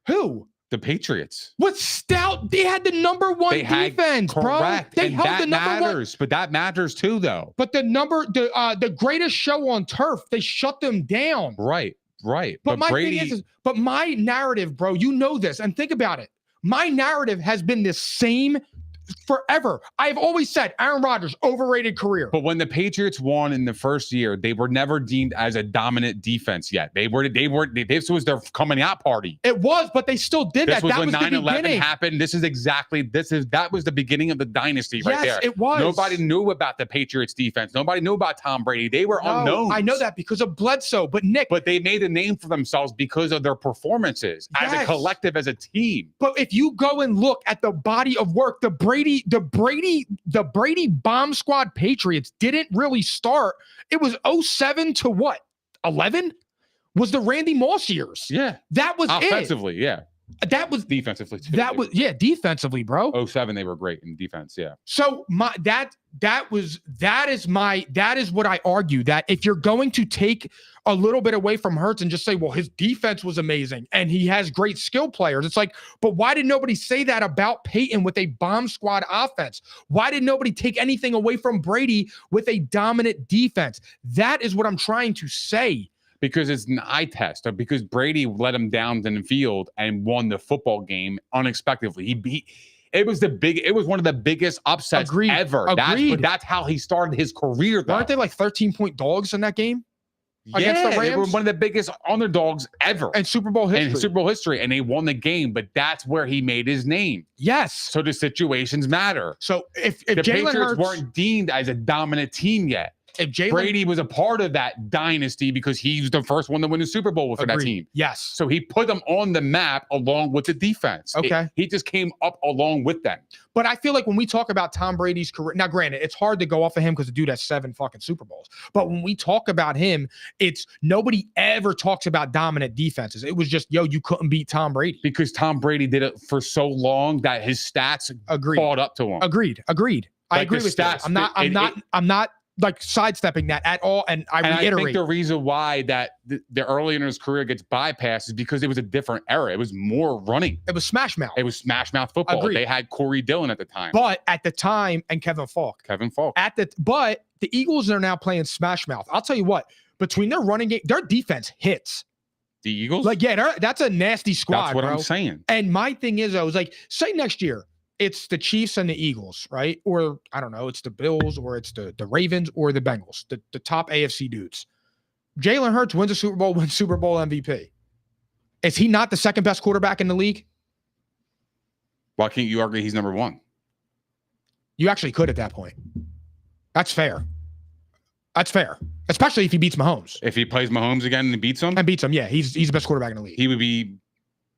Who? The Patriots. What stout? They had the number 1 defense, bro. They held the number 1. But that matters too, though. But the greatest show on turf, they shut them down. Right. But my thing is, but my narrative, bro, you know this, and think about it. My narrative has been the same forever. I've always said Aaron Rodgers, overrated career. But when the Patriots won in the first year, they were never deemed as a dominant defense yet. This was their coming out party. It was, but they still did that. That was when 9/11 happened. That was the beginning of the dynasty right there. Yes, it was. Nobody knew about the Patriots defense. Nobody knew about Tom Brady. They were unknown. I know that because of Bledsoe, but they made a name for themselves because of their performances as a collective, as a team. But if you go and look at the body of work, the Brady bomb squad Patriots didn't really start. It was 07 to what? 11 was the Randy Moss years. Yeah. That was offensively, yeah. That was defensively too. Defensively, bro. 07 they were great in defense, yeah. So that is what I argue, that if you're going to take a little bit away from Hurts and just say, well, his defense was amazing and he has great skill players. It's like, but why did nobody say that about Peyton with a bomb squad offense? Why did nobody take anything away from Brady with a dominant defense? That is what I'm trying to say. Because it's an eye test, or because Brady let him down in the field and won the football game unexpectedly. It was one of the biggest upsets ever. That's how he started his career, though. Aren't they like 13-point dogs in that game? Against the Rams? They were one of the biggest underdogs ever. And Super Bowl history. And they won the game, but that's where he made his name. Yes. So the situations matter. So if the Jalen Patriots weren't deemed as a dominant team yet. If Brady was a part of that dynasty because he was the first one to win the Super Bowl for that team. Yes. So he put them on the map along with the defense. Okay. He just came up along with them. But I feel like when we talk about Tom Brady's career, now granted, it's hard to go off of him because the dude has 7 fucking Super Bowls. But when we talk about him, it's nobody ever talks about dominant defenses. It was just, you couldn't beat Tom Brady. Because Tom Brady did it for so long that his stats caught up to him. Agreed. I agree with that. I'm not like sidestepping that at all, and I reiterate. I think the reason why that the early in his career gets bypassed is because it was a different era. It was more running. It was smash mouth. It was smash mouth football. Agreed. They had Corey Dillon at the time. But at the time, and Kevin Falk. But the Eagles are now playing smash mouth. I'll tell you what, between their running game, their defense hits. The Eagles? That's a nasty squad. That's what bro. I'm saying. And my thing is, I was like, say next year, it's the Chiefs and the Eagles, right? Or I don't know, it's the Bills or it's the Ravens or the Bengals, the top AFC dudes. Jalen Hurts wins a Super Bowl, wins Super Bowl MVP. Is he not the second best quarterback in the league? Why can't you argue he's number one? You actually could at that point. That's fair. That's fair. Especially if he beats Mahomes. If he plays Mahomes again and beats him? Yeah. He's the best quarterback in the league. He would be,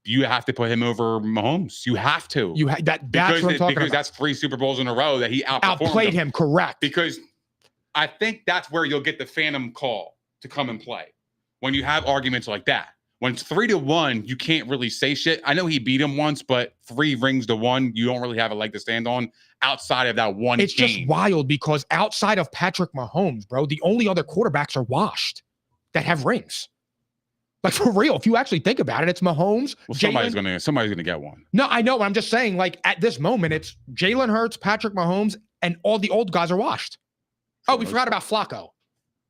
you have to put him over Mahomes. You have to. That's what I'm talking about. Because that's 3 Super Bowls in a row that he outplayed him. Correct. Because I think that's where you'll get the phantom call to come and play. When you have arguments like that. When it's 3-1, you can't really say shit. I know he beat him once, but 3 rings to 1, you don't really have a leg to stand on outside of that one It's game. just wild because outside of Patrick Mahomes, bro, the only other quarterbacks are washed that have rings. Like, for real, if you actually think about it, it's Mahomes. Well, somebody's gonna get one. No, I know. I'm just saying, like, at this moment, it's Jalen Hurts, Patrick Mahomes, and all the old guys are washed. Oh, we forgot about Flacco.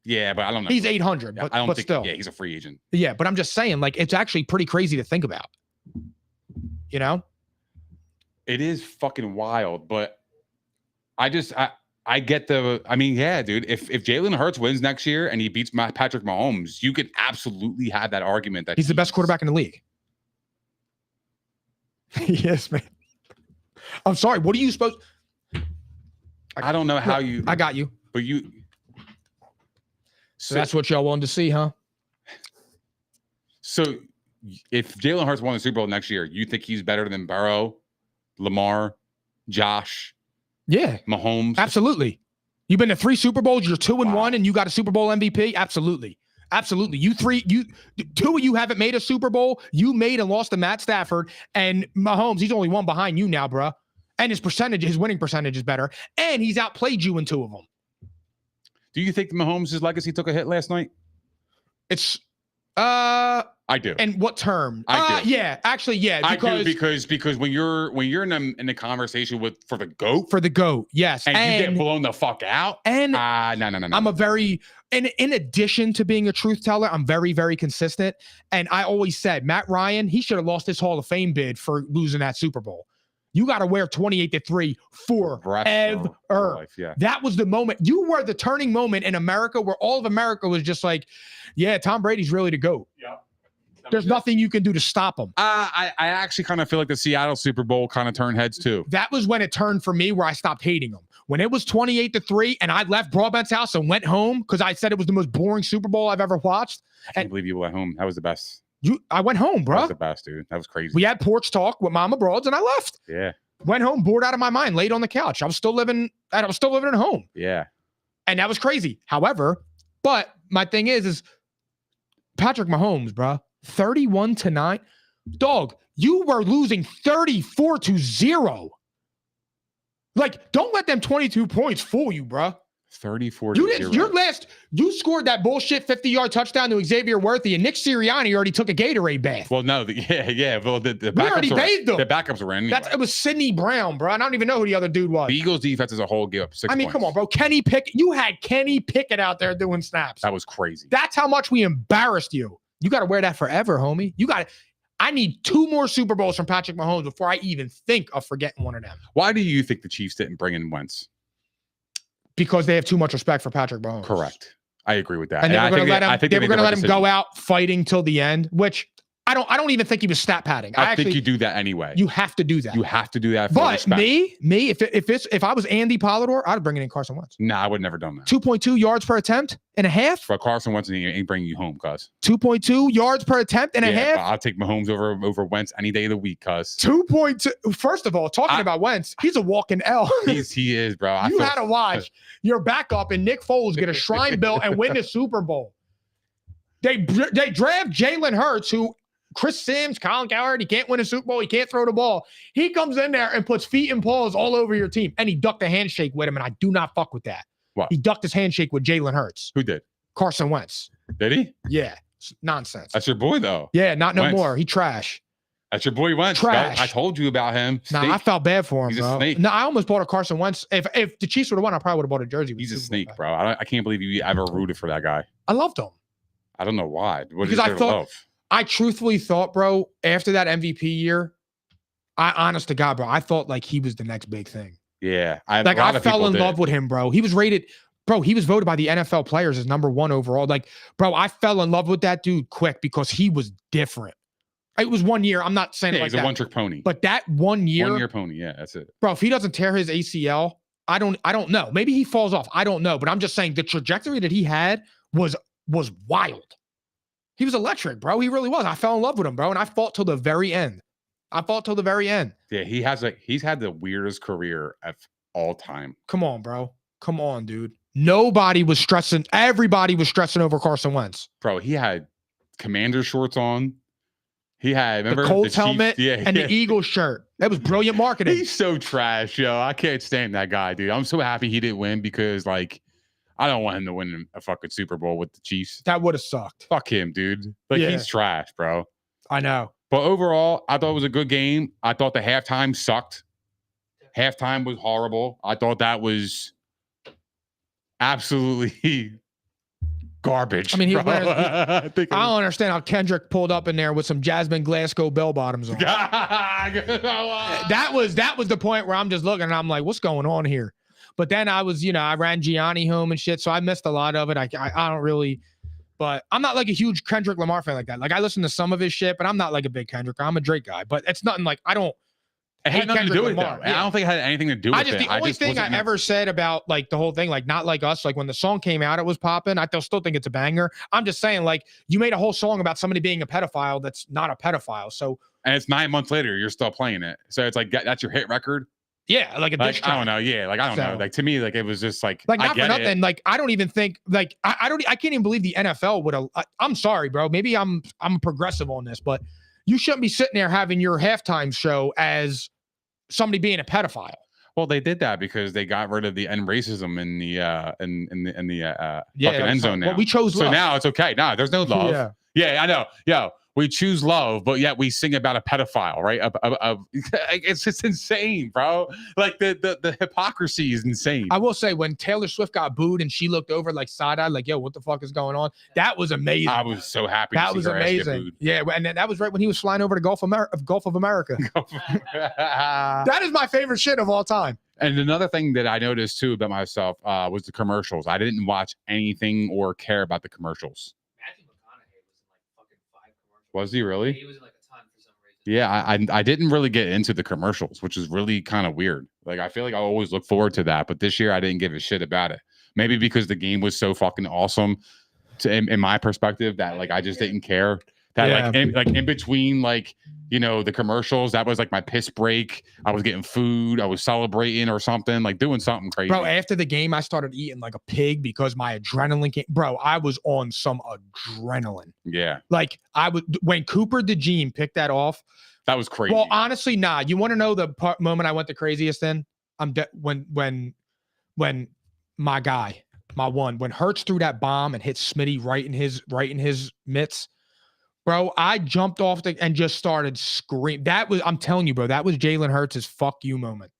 Yeah, but I don't know. He's 800, Yeah, but still. Yeah, he's a free agent. Yeah, but I'm just saying, like, it's actually pretty crazy to think about. You know? It is fucking wild, but I get yeah, dude. If Jalen Hurts wins next year and he beats Patrick Mahomes, you could absolutely have that argument that he's the best quarterback in the league. Yes, man. I'm sorry. What are you supposed? I don't know how you. I got you. But you. So that's what y'all wanted to see, huh? So if Jalen Hurts won the Super Bowl next year, you think he's better than Burrow, Lamar, Josh? Yeah. Mahomes? Absolutely. You've been to 3 Super Bowls, you're 2-1, and you got a Super Bowl MVP? Absolutely. Absolutely. 2 of you haven't made a Super Bowl. You made and lost to Matt Stafford, and Mahomes, he's only 1 behind you now, bruh. And his winning percentage is better, and he's outplayed you in 2 of them. Do you think Mahomes' legacy took a hit last night? It's I do. And what term? I do. Yeah, actually, yeah. Because when you're in a conversation for the GOAT, yes, and you get blown the fuck out, and no. I'm a very in addition to being a truth teller, I'm very, very consistent. And I always said Matt Ryan, he should have lost his Hall of Fame bid for losing that Super Bowl. You got to wear 28-3 forever. Yeah. That was the moment. You were the turning moment in America where all of America was just like, yeah, Tom Brady's really the GOAT. Yeah. There's nothing you can do to stop him. I actually kind of feel like the Seattle Super Bowl kind of turned heads too. That was when it turned for me where I stopped hating him. When it was 28-3 and I left Broadbent's house and went home because I said it was the most boring Super Bowl I've ever watched. I can't believe you went home. That was the best. I went home, bro. That was the best, dude. That was crazy. We had porch talk with Mama Broads and I left. Yeah. Went home, bored out of my mind, laid on the couch. I was still living at home. Yeah. And that was crazy. However, but my thing is Patrick Mahomes, bro, 31-9. Dog, you were losing 34-0. Like, don't let them 22 points fool you, bro. 34-0. You scored that bullshit 50-yard touchdown to Xavier Worthy, and Nick Sirianni already took a Gatorade bath. Well, no, yeah. Well, the backups already bathed them. The backups were in. Anyway. It was Sidney Brown, bro. I don't even know who the other dude was. The Eagles' defense as a whole gave up 6 points. Come on, bro. Kenny Pickett. You had Kenny Pickett out there doing snaps. That was crazy. That's how much we embarrassed you. You got to wear that forever, homie. I need 2 more Super Bowls from Patrick Mahomes before I even think of forgetting one of them. Why do you think the Chiefs didn't bring in Wentz? Because they have too much respect for Patrick Mahomes. Correct. I agree with that. And they were going to let him go out fighting till the end, which I don't even think he was stat padding. I think you do that anyway. You have to do that. You have to do that. But me, if I was Andy Polidor, I'd bring in Carson Wentz. Nah, I would never done that. 2.2 yards per attempt and a half. But Carson Wentz ain't bringing you home, cuz. 2.2 yards per attempt and a half. I'll take Mahomes over Wentz any day of the week, cuz. 2.2. First of all, talking about Wentz, he's a walking L. He is, bro. You had to watch your backup and Nick Foles get a shrine built and win the Super Bowl. They draft Jalen Hurts, who Chris Sims, Colin Cowherd, he can't win a Super Bowl. He can't throw the ball. He comes in there and puts feet and paws all over your team. And he ducked a handshake with him, and I do not fuck with that. What? He ducked his handshake with Jalen Hurts. Who did? Carson Wentz. Did he? Yeah. It's nonsense. That's your boy, though. Yeah, not no Wentz. more. He trash. That's your boy Wentz. Trash. I told you about him. I felt bad for him, He's bro. a snake. No, I almost bought a Carson Wentz. If the Chiefs would have won, I probably would have bought a jersey. He's a snake, bro. I can't believe you ever rooted for that guy. I loved him. I don't know why. What because is there to love? I truthfully thought, bro, after that MVP year, honest to God, bro, I thought like he was the next big thing. Yeah. I fell in love with him, bro. He was rated, bro, he was voted by the NFL players as #1 overall. Like, bro, I fell in love with that dude quick because he was different. It was 1 year. I'm not saying it like he's a that. one-trick pony. But that 1 year. 1 year pony. Yeah, that's it. Bro, if he doesn't tear his ACL, I don't know. Maybe he falls off. I don't know. But I'm just saying the trajectory that he had was wild. He was electric, bro. He really was. I fell in love with him, bro. And I fought till the very end. Yeah, he's had the weirdest career of all time. Come on, bro. Come on, dude. Nobody was stressing. Everybody was stressing over Carson Wentz. Bro, he had commander shorts on. He had, remember, the Colts helmet and the Eagles shirt. That was brilliant marketing. He's so trash, yo. I can't stand that guy, dude. I'm so happy he didn't win because, like, I don't want him to win a fucking Super Bowl with the Chiefs. That would have sucked. Fuck him, dude. Like, he's trash, bro. I know. But overall, I thought it was a good game. I thought the halftime sucked. Halftime was horrible. I thought that was absolutely garbage. I mean, I don't understand how Kendrick pulled up in there with some Jasmine Glasgow bell bottoms on. that was the point where I'm just looking and I'm like, what's going on here? But then I was, I ran Gianni home and shit, so I missed a lot of it. I don't really, but I'm not like a huge Kendrick Lamar fan like that. Like I listen to some of his shit, but I'm not like a big Kendrick. I'm a Drake guy, but it's nothing like I don't. It had nothing Kendrick to do with it, Lamar. though. Yeah. I don't think it had anything to do with it. The only thing I ever said about like the whole thing, like not like us, like when the song came out, it was popping. I still think it's a banger. I'm just saying, like, you made a whole song about somebody being a pedophile that's not a pedophile. So, and it's 9 months later, you're still playing it. So it's like that's your hit record. Yeah, like a diss track. I don't know. Yeah, like I don't know. Like to me, like it was just like not for nothing. Like I don't even think like I can't even believe the NFL would. I'm sorry, bro. Maybe I'm progressive on this, but you shouldn't be sitting there having your halftime show as somebody being a pedophile. Well, they did that because they got rid of the end racism in the fucking end zone now. Well, we chose love. So now it's okay. Nah, there's no love. Yeah, I know. Yo, we choose love, but yet we sing about a pedophile, right? It's just insane, bro. Like the hypocrisy is insane. I will say when Taylor Swift got booed and she looked over like side-eyed, like, yo, what the fuck is going on? That was amazing. I was so happy. That was amazing. Yeah, and that was right when he was flying over to Gulf of America. That is my favorite shit of all time. And another thing that I noticed too about myself was the commercials. I didn't watch anything or care about the commercials. Was he really? He was in like a ton for some reason. Yeah, I didn't really get into the commercials, which is really kind of weird. Like I feel like I always look forward to that, but this year I didn't give a shit about it. Maybe because the game was so fucking awesome, in my perspective, that like I just didn't care. That like in between like the commercials, that was like my piss break. I was getting food, I was celebrating or something, like doing something crazy. Bro, after the game, I started eating like a pig because my adrenaline came. Bro, I was on some adrenaline. Yeah. Like when Cooper DeJean picked that off. That was crazy. Well, honestly, nah. You want to know the moment I went the craziest in? When my guy, when Hurts threw that bomb and hit Smitty right in his mitts. Bro, I jumped off and just started screaming. I'm telling you, bro, that was Jalen Hurts' fuck you moment.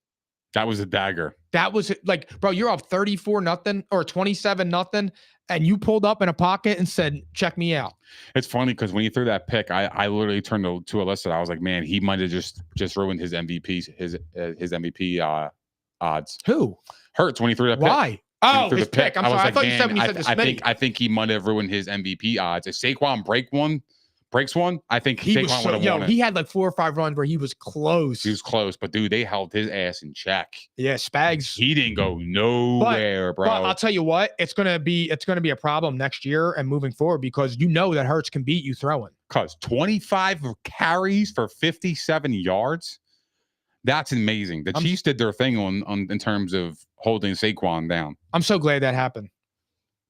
That was a dagger. That was like, bro, you're up 34-0 or 27-0, and you pulled up in a pocket and said, check me out. It's funny because when you threw that pick, I literally turned to Alyssa. I was like, man, he might have just ruined his MVP, his MVP odds. Who? Hurts when he threw that pick. Why? Oh, his pick. I'm sorry. Like, I thought you said when you said the Smitty. I think he might have ruined his MVP odds. If Saquon breaks one, I think Saquon would have won it. He had like 4 or 5 runs where he was close. He was close, but dude, they held his ass in check. Yeah, Spags. He didn't go nowhere, bro. But I'll tell you what, it's gonna be a problem next year and moving forward because that Hurts can beat you throwing. Cause 25 carries for 57 yards. That's amazing. The Chiefs did their thing on in terms of holding Saquon down. I'm so glad that happened.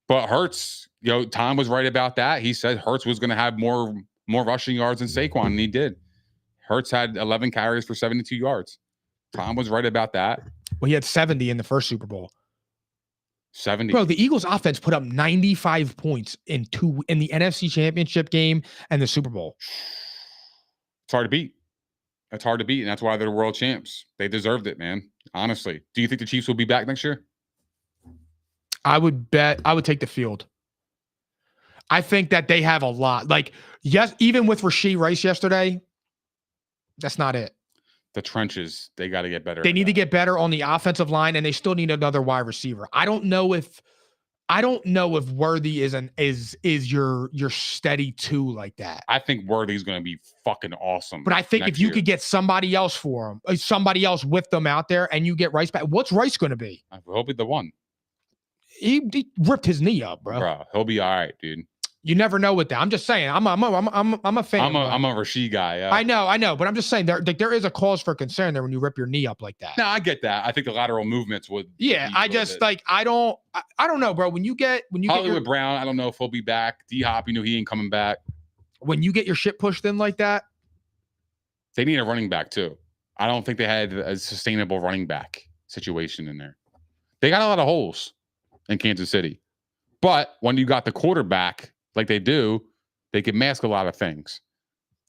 But Hurts, Tom was right about that. He said Hurts was going to have more rushing yards than Saquon, and he did. Hurts had 11 carries for 72 yards. Tom was right about that. Well, he had 70 in the first Super Bowl. 70. Bro, the Eagles offense put up 95 points in the NFC Championship game and the Super Bowl. It's hard to beat. It's hard to beat, and that's why they're world champs. They deserved it, man. Honestly. Do you think the Chiefs will be back next year? I would take the field. I think that they have a lot. Like, yes, even with Rashee Rice yesterday, that's not it. The trenches, they got to get better. They need to get better on the offensive line, and they still need another wide receiver. I don't know if I don't know if Worthy is your steady 2 like that. I think Worthy's going to be fucking awesome. But I think if you could get somebody else for him, somebody else with them out there, and you get Rice back, what's Rice going to be? He'll be the one. He ripped his knee up, bro. Bro, he'll be all right, dude. You never know with that. I'm just saying. I'm a fan. I'm a Rashid guy. Yeah. I know, but I'm just saying there is a cause for concern there when you rip your knee up like that. No, I get that. I think the lateral movements would. Yeah, I just like I don't know, bro. When you Hollywood Brown, I don't know if he'll be back. D Hop, he ain't coming back. When you get your shit pushed in like that, they need a running back too. I don't think they had a sustainable running back situation in there. They got a lot of holes in Kansas City, but when you got the quarterback like they do, they can mask a lot of things.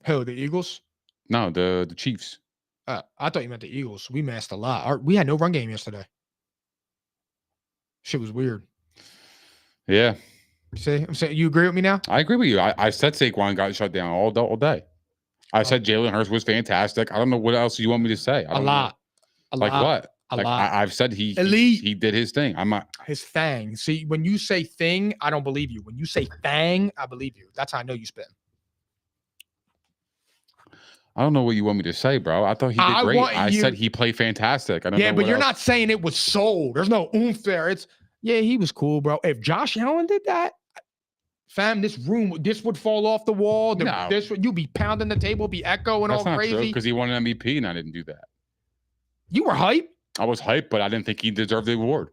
Who, the Eagles? No, the Chiefs. I thought you meant the Eagles. We masked a lot. We had no run game yesterday. Shit was weird. Yeah. See, I'm saying, you agree with me now? I agree with you. I said Saquon got shut down all day. I said Jalen Hurts was fantastic. I don't know what else you want me to say. A lot. What? A lot. I've said he did his thing. I'm not his thing. See, when you say thing, I don't believe you. When you say thang, I believe you. That's how I know you spit. I don't know what you want me to say, bro. I thought he did great. I said he played fantastic. I don't know. Yeah, but you're not saying it was sold. There's no oomph there. He was cool, bro. If Josh Allen did that, fam, this would fall off the wall. You'd be pounding the table, be echoing all crazy. Because he won an MVP and I didn't do that. You were hype. I was hyped, but I didn't think he deserved the award.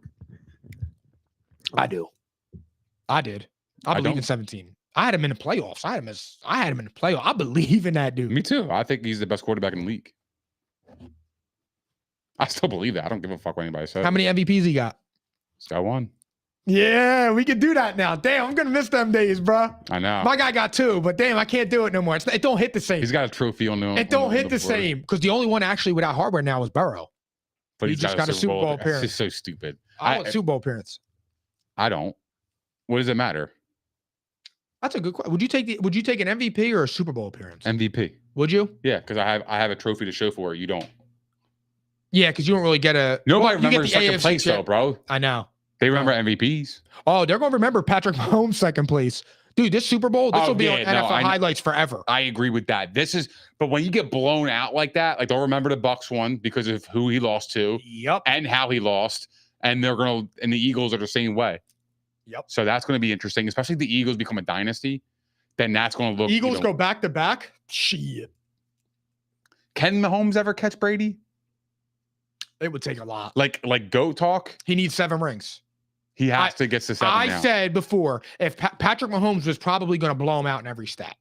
I do. I did. I believe in 17. I had him in the playoffs. I had him in the playoffs. I believe in that dude. Me too. I think he's the best quarterback in the league. I still believe that. I don't give a fuck what anybody says. How many MVPs he got? He's got 1. Yeah, we can do that now. Damn, I'm gonna miss them days, bro. I know. My guy got 2, but damn, I can't do it no more. It don't hit the same. He's got a trophy on the. It don't hit the same because the only one actually without hardware now is Burrow. But he just got a Super Bowl appearance. It's just so stupid. I want Super Bowl appearance. I don't. What does it matter? That's a good question. Would you take an MVP or a Super Bowl appearance? MVP. Would you? Yeah, because I have a trophy to show for it. You don't. Yeah, because you don't really get a. Nobody remembers second place though, bro. I know. They remember MVPs. Oh, they're gonna remember Patrick Mahomes second place. Dude, this Super Bowl, this will be on NFL highlights forever. I agree with that. But when you get blown out like that, like they'll remember the Bucs won because of who he lost to. Yep. And how he lost. And the Eagles are the same way. Yep. So that's going to be interesting, especially if the Eagles become a dynasty. Then that's going to look. Eagles go back to back. Shit. Can Mahomes ever catch Brady? It would take a lot. Like GOAT talk. He needs 7 rings. He has to get to 7 I now. said before, if Patrick Mahomes was probably going to blow him out in every stat,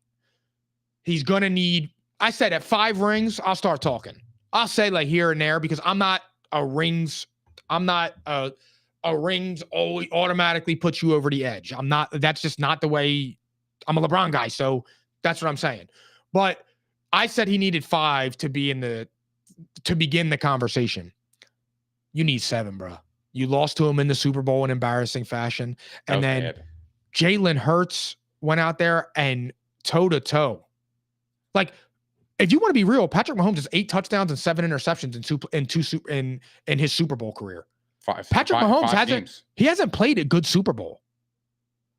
he's going to need. I said at 5 rings, I'll start talking. I'll say like here and there because I'm not a rings. I'm not a rings always automatically puts you over the edge. I'm not. That's just not the way. I'm a LeBron guy, so that's what I'm saying. But I said he needed 5 to begin the conversation. You need 7, bro. You lost to him in the Super Bowl in embarrassing fashion. And then Jalen Hurts went out there and toe-to-toe. Like, if you want to be real, Patrick Mahomes has 8 touchdowns and 7 interceptions in his Super Bowl career. Patrick Mahomes hasn't played a good Super Bowl.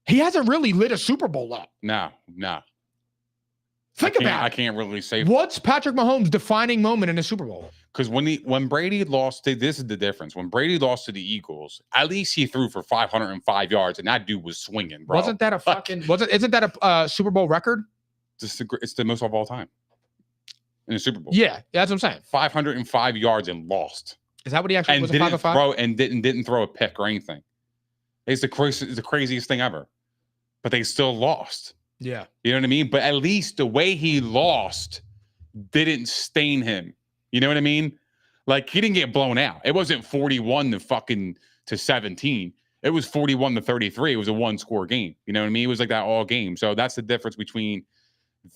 He hasn't really lit a Super Bowl up. No. Think about it. I can't really say. What's Patrick Mahomes' defining moment in the Super Bowl? Because when Brady lost, this is the difference. When Brady lost to the Eagles, at least he threw for 505 yards, and that dude was swinging, bro. Wasn't that a fucking? Isn't that a Super Bowl record? It's the most of all time in the Super Bowl. Yeah, that's what I'm saying. 505 yards and lost. Is that what he actually was? Didn't throw and didn't throw a pick or anything. It's the craziest thing ever. But they still lost. Yeah. You know what I mean? But at least the way he lost didn't stain him. You know what I mean? Like he didn't get blown out. It wasn't 41 to 17. It was 41 to 33. It was a 1-score game. You know what I mean? It was like that all game. So that's the difference between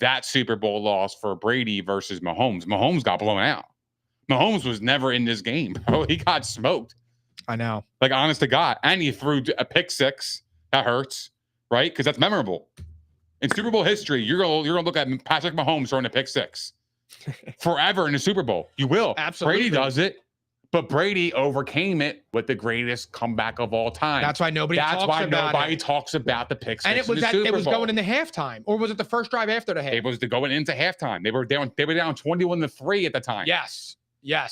that Super Bowl loss for Brady versus Mahomes. Mahomes got blown out. Mahomes was never in this game, bro. He got smoked. I know. Like honest to God. And he threw a pick 6. That hurts, right? Because that's memorable. In Super Bowl history, you're gonna look at Patrick Mahomes throwing a pick 6 forever in the Super Bowl. You will. Absolutely. Brady does it, But Brady overcame it with the greatest comeback of all time. That's why nobody talks about the pick six. And it was it was going into halftime, or was it the first drive after the half? It was going into halftime. They were down 21-3 at the time. Yes,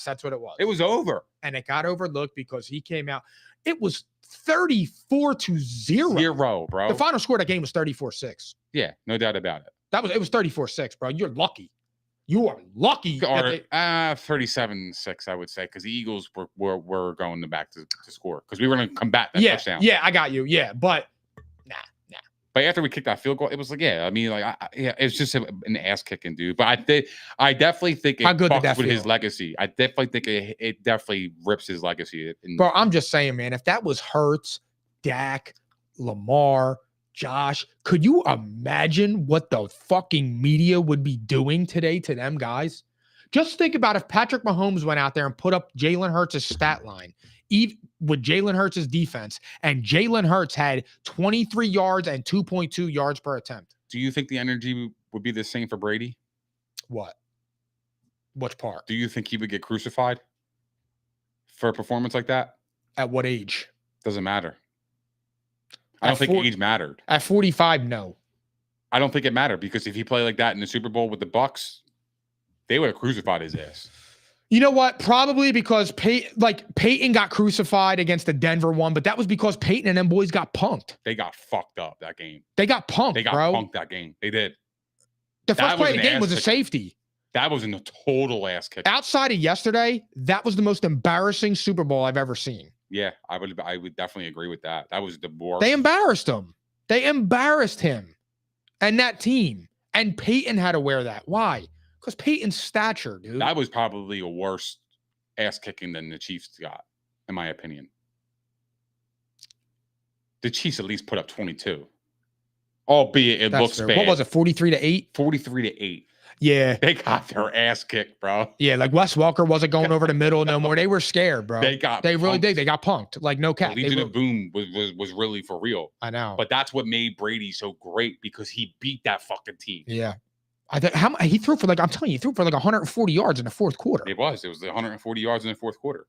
that's what it was. It was over. And it got overlooked because he came out. It was 34-0. Zero, bro. The final score of that game was 34-6. Yeah, no doubt about it. It was 34-6, bro. You're lucky. You are lucky. Or 37-6, I would say, because the Eagles were going back to score because we were going to combat that touchdown. Yeah, I got you. Yeah, but nah. But after we kicked that field goal, it was like, it's just an ass kicking, dude. But I definitely think it fucks with his legacy. I definitely think it definitely rips his legacy. Bro, I'm just saying, man, if that was Hurts, Dak, Lamar, Josh, could you imagine what the fucking media would be doing today to them guys? Just think about if Patrick Mahomes went out there and put up Jalen Hurts' stat line with Jalen Hurts' defense, and Jalen Hurts had 23 yards and 2.2 yards per attempt. Do you think the energy would be the same for Brady? What? Which part? Do you think he would get crucified for a performance like that? At what age? Doesn't matter. I don't think age mattered. At 45, no. I don't think it mattered because if he played like that in the Super Bowl with the Bucs, they would have crucified his ass. You know what? Probably because Peyton got crucified against the Denver one, but that was because Peyton and them boys got punked. They got fucked up that game. They got punked, They got punked that game. They did. The first play of the game was a safety. That was a total ass kick. Outside of yesterday, that was the most embarrassing Super Bowl I've ever seen. Yeah, I would definitely agree with that. That was the worst. They embarrassed him. They embarrassed him and that team. And Peyton had to wear that. Why? Because Peyton's stature, dude. That was probably a worse ass kicking than the Chiefs got, in my opinion. The Chiefs at least put up 22. Albeit it looks bad. What was it, 43-8? 43-8. Yeah. They got their ass kicked, bro. Yeah, like Wes Welker wasn't going over the middle no more. They were scared, bro. They really did. They got punked. Like, no cap. Legion of Boom was really for real. I know. But that's what made Brady so great because he beat that fucking team. Yeah. He threw for 140 yards in the fourth quarter. It was 140 yards in the fourth quarter.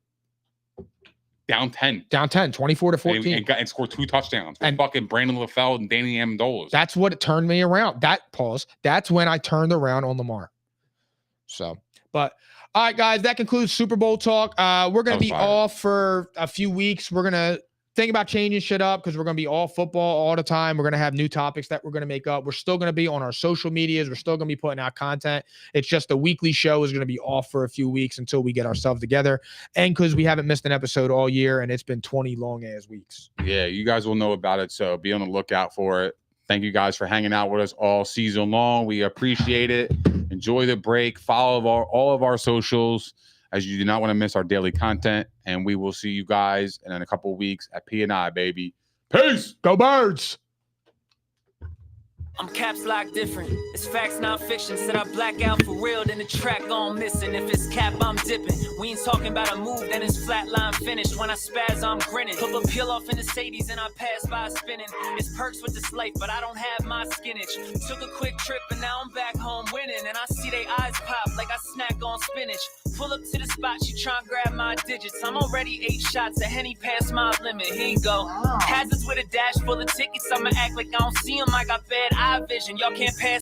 Down 10. 24-14. And scored 2 touchdowns. And fucking Brandon LaFell and Danny Amendola. That's what turned me around. That's when I turned around on Lamar. So, but all right, guys, that concludes Super Bowl talk. We're going to be off for a few weeks. We're going to think about changing shit up because we're going to be all football all the time. We're going to have new topics that we're going to make up. We're still going to be on our social medias. We're still going to be putting out content. It's just the weekly show is going to be off for a few weeks until we get ourselves together. And because we haven't missed an episode all year and it's been 20 long ass weeks. Yeah, you guys will know about it. So be on the lookout for it. Thank you guys for hanging out with us all season long. We appreciate it. Enjoy the break. Follow all of our socials, as you do not want to miss our daily content. And we will see you guys in a couple of weeks at P&I, baby. Peace. Go Birds. I'm caps lock different. It's facts, not fiction. Said I black out for real, then the track gone missing. If it's cap, I'm dipping. We ain't talking about a move, then it's flatline finished. When I spaz, I'm grinning. Put a peel off in the Sadies and I pass by spinning. It's perks with this life, but I don't have my skinnage. Took a quick trip and now I'm back home winning. And I see they eyes pop like I snack on spinach. Pull up to the spot, she tryna grab my digits. I'm already 8 shots, a Henny past my limit. Here you go. Hazards with a dash full of tickets. I'ma act like I don't see them. I got bad eye vision. Y'all can't pass